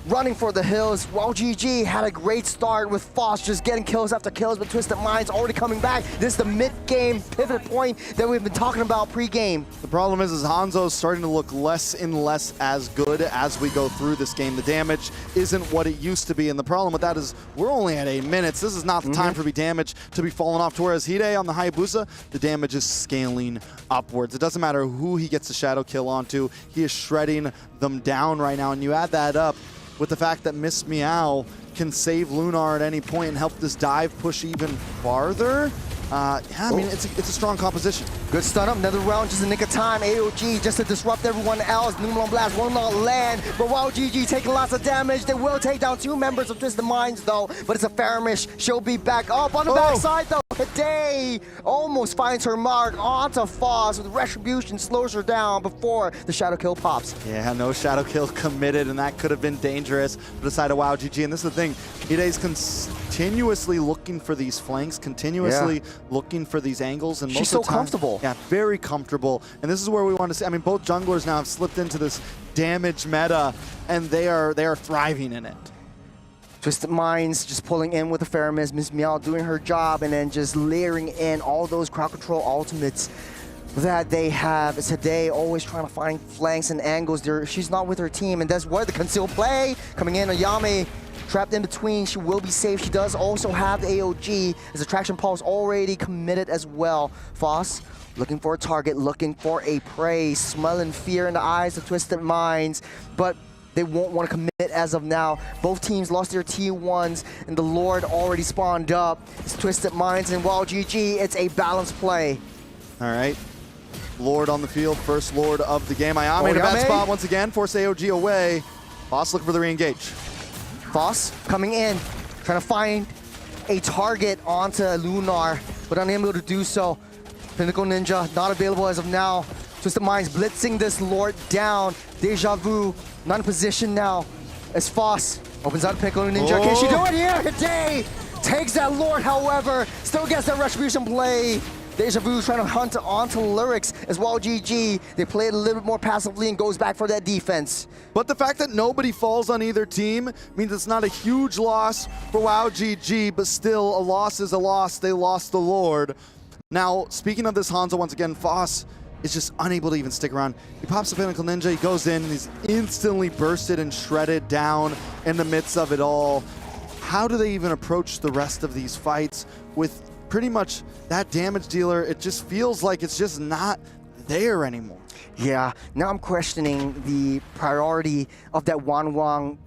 running for the hills. WAOW GG had a great start with Foss just getting kills after kills, but Twisted Minds already coming back. This is the mid-game pivot point that we've been talking about pre-game. The problem is Hanzo's starting to look less and less as good as we go through this game. The damage isn't what it used to be, and the problem with that is we're only at 8 minutes. This is not the time for damage to be falling off, to whereas Hide on the Hayabusa, the damage is scaling upwards. It doesn't matter who he gets the shadow kill onto, he is shredding them down right now, and you add that up with the fact that Miss Meow can save Lunar at any point and help this dive push even farther. Yeah, I mean, it's a strong composition. Good stun up, another round, just a nick of time. AOG just to disrupt everyone else. Numelon Blast will not land, but WAOW GG taking lots of damage. They will take down 2 members of Twisted Minds though, but it's a Faramish. She'll be back up on the backside though. Hide almost finds her mark onto Foss with Retribution, slows her down before the shadow kill pops. Yeah, no shadow kill committed, and that could have been dangerous for the side of WAOW GG. And this is the thing, Hide's continuously looking for these flanks, continuously looking for these angles, and most she's of so the time, comfortable. Yeah, very comfortable. And this is where we want to see. I mean, both junglers now have slipped into this damage meta, and they are thriving in it. Twisted Minds just pulling in with the Faramis, Miss Meow doing her job, and then just layering in all those crowd control ultimates that they have. It's Hide always trying to find flanks and angles. She's not with her team, and that's where the concealed play coming in. Ayame trapped in between. She will be safe. She does also have the AOG as Attraction Pulse already committed as well. Foss looking for a target, looking for a prey, smelling fear in the eyes of Twisted Minds, but they won't want to commit as of now. Both teams lost their T1s, and the Lord already spawned up. It's Twisted Minds and WAOW GG. It's a balanced play. All right. Lord on the field, first Lord of the game. Ayame in a bad spot once again, force AOG away. Foss looking for the re-engage. Foss coming in, trying to find a target onto Lunar, but unable to do so. Pinnacle Ninja not available as of now. Twisted Minds blitzing this Lord down. Deja Vu not in position now as Foss opens out Pinnacle Ninja. Can she do it here? Hide takes that Lord, however, still gets that Retribution play. Deja Vu trying to hunt onto Lyrics as WAOW GG. They play it a little bit more passively and goes back for that defense. But the fact that nobody falls on either team means it's not a huge loss for WAOW GG, but still a loss is a loss. They lost the Lord. Now, speaking of this Hanzo, once again, Foss is just unable to even stick around. He pops the Pinnacle Ninja, he goes in, and he's instantly bursted and shredded down in the midst of it all. How do they even approach the rest of these fights with pretty much that damage dealer? It just feels like it's just not there anymore. Yeah, now I'm questioning the priority of that Wang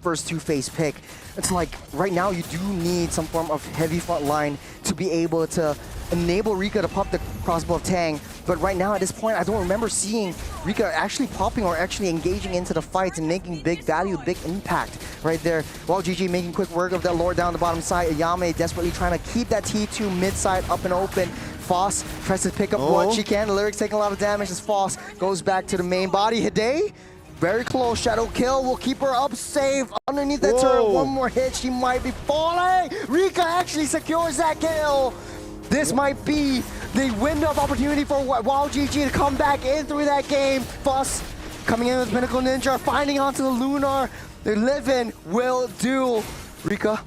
first two-phase pick. It's like, right now you do need some form of heavy front line to be able to enable Rika to pop the crossbow of Tang. But right now at this point, I don't remember seeing Rika actually popping or actually engaging into the fights and making big value, big impact right there. WAOW GG making quick work of that Lord down the bottom side. Ayame desperately trying to keep that T2 mid side up and open. Foss tries to pick up what she can. The Lyrics taking a lot of damage as Foss goes back to the main body. Hide, very close. Shadow kill will keep her up safe underneath that turret. One more hit, she might be falling. Rika actually secures that kill. This might be the window of opportunity for WAOW GG to come back in through that game. Foss coming in with Pinnacle Ninja, finding onto the Lunar. They live in, will do. Rika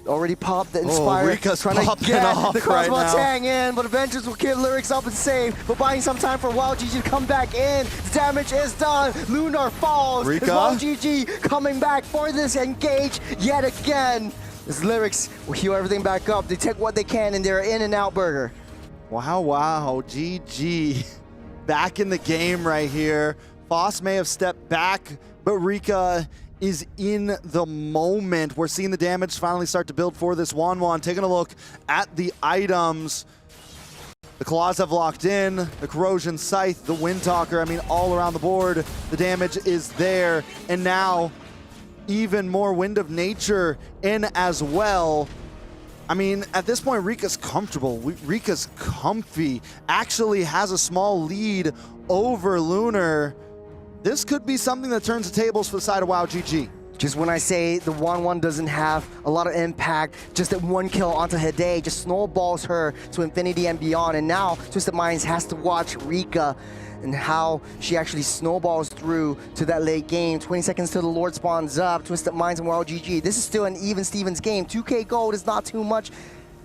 already popped the Inspire. Rika's trying to get off the crossbow right now. Tang in, but Avengers will keep Lyrics up and safe. But buying some time for WAOW GG to come back in. The damage is done. Lunar falls. Rika. WAOW GG coming back for this engage yet again. This Lyrics will heal everything back up. They take what they can, and they're in and out burger. WAOW GG back in the game right here. Foss may have stepped back, but Rika is in the moment. We're seeing the damage finally start to build for this Wanwan. Taking a look at the items. The Claws have locked in, the Corrosion Scythe, the Wind Talker, I mean, all around the board, the damage is there. And now, even more Wind of Nature in as well. I mean, at this point, Rika's comfortable. Rika's comfy. Actually has a small lead over Lunar. This could be something that turns the tables for the side of WAOW GG. Just when I say the 1-1 doesn't have a lot of impact, just that one kill onto Hide just snowballs her to infinity and beyond. And now Twisted Minds has to watch Rika and how she actually snowballs through to that late game. 20 seconds till the Lord spawns up. Twisted Minds and WAOW GG. This is still an even Stevens game. 2K gold is not too much.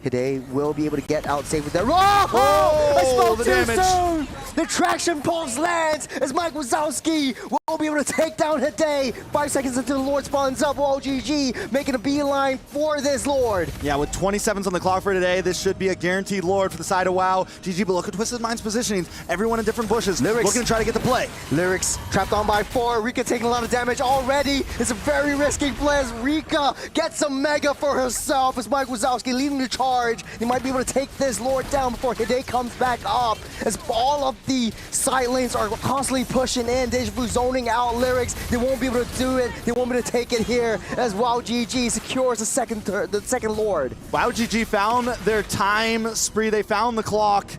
Hide will be able to get out safe with that. I spoke the too damage. soon! The traction pulse lands as Mike Wazowski will be able to take down Hide. 5 seconds until the Lord spawns up. WAOW GG making a beeline for this Lord. Yeah, with 27s on the clock for today, this should be a guaranteed Lord for the side of WAOW GG. But look at Twisted Minds positionings. Everyone in different bushes. Lyrics. Looking to try to get the play. Lyrics trapped on by 4. Rika taking a lot of damage already. It's a very risky play as Rika gets some mega for herself as Mike Wazowski leading the charge. He might be able to take this Lord down before Hide comes back up as all of the side lanes are constantly pushing in. Deja Vu zoning out Lyrics. They won't be able to do it. They won't be able to take it here as WAOW GG secures the second Lord. WAOW GG found their time spree. They found the clock.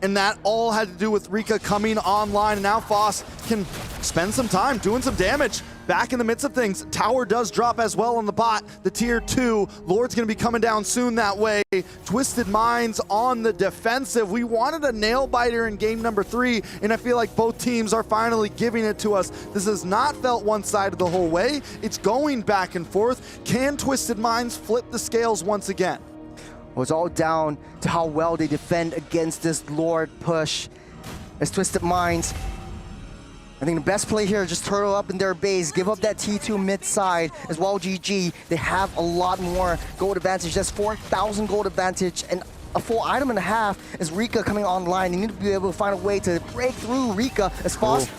And that all had to do with Rika coming online. And now Foss can spend some time doing some damage. Back in the midst of things. Tower does drop as well on the bot. The tier 2. Lord's going to be coming down soon that way. Twisted Minds on the defensive. We wanted a nail biter in game number 3. And I feel like both teams are finally giving it to us. This has not felt one-sided the whole way. It's going back and forth. Can Twisted Minds flip the scales once again? Well, it's all down to how well they defend against this Lord push. As Twisted Minds, I think the best play here is just turtle up in their base, give up that T2 mid side. As WAOW GG, they have a lot more gold advantage. That's 4,000 gold advantage and a full item and a half as Rika coming online. They need to be able to find a way to break through Rika as Foss.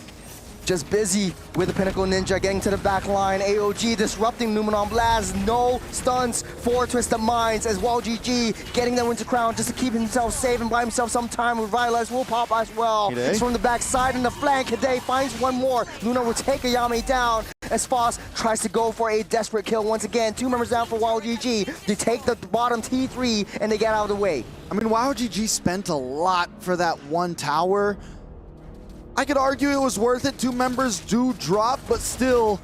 Just busy with the Pinnacle Ninja getting to the back line. AOG disrupting Numenon Blast. No stuns for Twisted Minds as WAOW GG getting that Winter Crown just to keep himself safe and buy himself some time. Revitalize will pop as well. It's from the back side and the flank. Hide finds one more. Luna will take Ayame down as Foss tries to go for a desperate kill once again. 2 members down for WAOW GG. They take the bottom T3 and they get out of the way. I mean, WAOW GG spent a lot for that one tower. I could argue it was worth it. 2 members do drop, but still,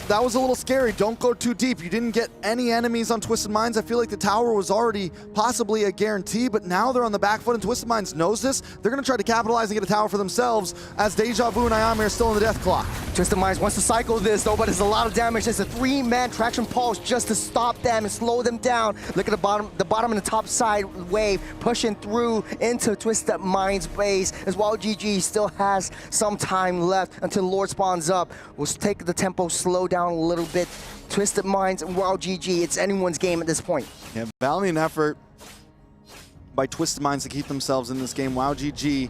that was a little scary. Don't go too deep. You didn't get any enemies on Twisted Minds. I feel like the tower was already possibly a guarantee, but now they're on the back foot, and Twisted Minds knows this. They're going to try to capitalize and get a tower for themselves as Deja Vu and Ayame are still in the death clock. Twisted Minds wants to cycle this, though, but it's a lot of damage. There's a 3-man traction pulse just to stop them and slow them down. Look at the bottom and the top side wave pushing through into Twisted Minds' base as WAOW GG still has some time left until Lord spawns up. We'll take the tempo slow down a little bit. Twisted Minds and WAOW GG, it's anyone's game at this point. Yeah, valiant effort by Twisted Minds to keep themselves in this game. WAOW GG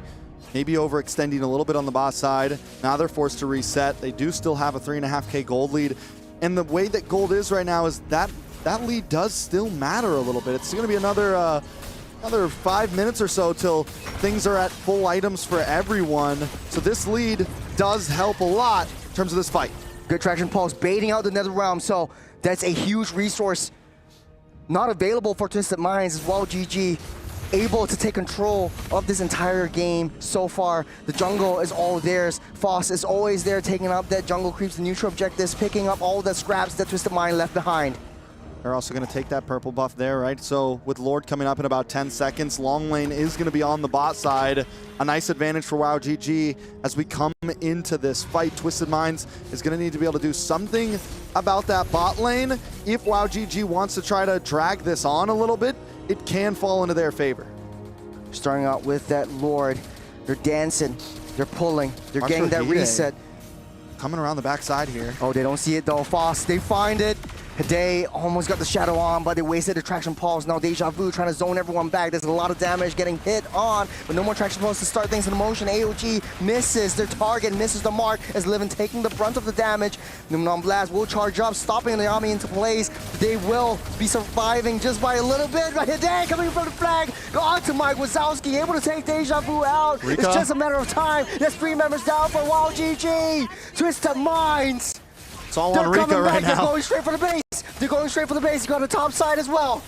maybe overextending a little bit on the boss side. Now they're forced to reset. They do still have a 3.5K gold lead. And the way that gold is right now is that lead does still matter a little bit. It's going to be another 5 minutes or so till things are at full items for everyone. So this lead does help a lot in terms of this fight. Good traction pulse, baiting out the Nether Realm, so that's a huge resource not available for Twisted Minds as WAOW GG able to take control of this entire game so far. The jungle is all theirs. Foss is always there taking up that jungle creeps, the neutral objectives, picking up all the scraps that Twisted Mind left behind. They're also going to take that purple buff there, right? So with Lord coming up in about 10 seconds, long lane is going to be on the bot side. A nice advantage for WAOW GG as we come into this fight. Twisted Minds is going to need to be able to do something about that bot lane. If WAOW GG wants to try to drag this on a little bit, it can fall into their favor. Starting out with that Lord, they're dancing, they're pulling, they're getting that reset. Coming around the backside here. Oh, they don't see it though. Foss, they find it. Hide almost got the shadow on, but they wasted the traction pulse. Now Deja Vu trying to zone everyone back. There's a lot of damage getting hit on, but no more traction pulse to start things in motion. AOG misses their target, misses the mark as Livin taking the brunt of the damage. Numenon Blast will charge up, stopping the army into place. They will be surviving just by a little bit. But Hide coming from the flag, on to Mike Wazowski, able to take Deja Vu out. Rika. It's just a matter of time. There's 3 members down for WAOW GG. Twisted Minds. It's all on Rika right now. They're going straight for the base. They're going straight for the base. He's got the top side as well.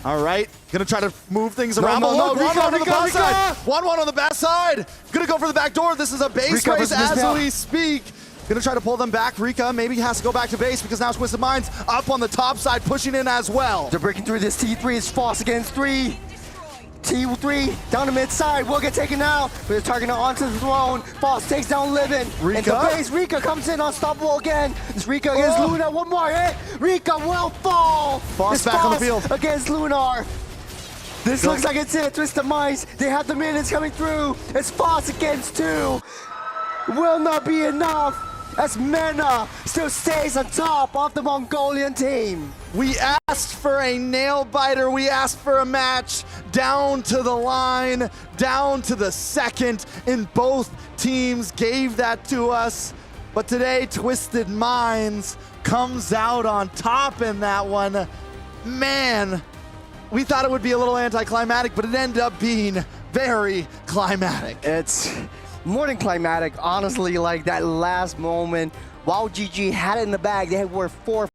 All right, gonna try to move things around. No, Rika on the Rika, back Rika. side. 1-1 on the back side. Gonna go for the back door. This is a base Rika race versus as we speak. Gonna try to pull them back. Rika maybe has to go back to base because now Twisted Minds up on the top side, pushing in as well. They're breaking through this T3. It's Foss against 3. T3 down the mid side will get taken out. But the target onto the throne. Foss takes down Livin. Rika? In the base, Rika comes in unstoppable again. This Rika against Luna. One more hit. Rika will fall. Foss back on the field. Against Lunar. This looks like it's it. Twisted Mice. They have the minions coming through. It's Foss against 2. Will not be enough as Mena still stays on top of the Mongolian team. We asked for a nail biter. We asked for a match down to the line, down to the second, and both teams gave that to us. But today, Twisted Minds comes out on top in that one. Man, we thought it would be a little anticlimactic, but it ended up being very climatic. It's more than climatic, honestly. Like that last moment, WAOW GG had it in the bag. They were 4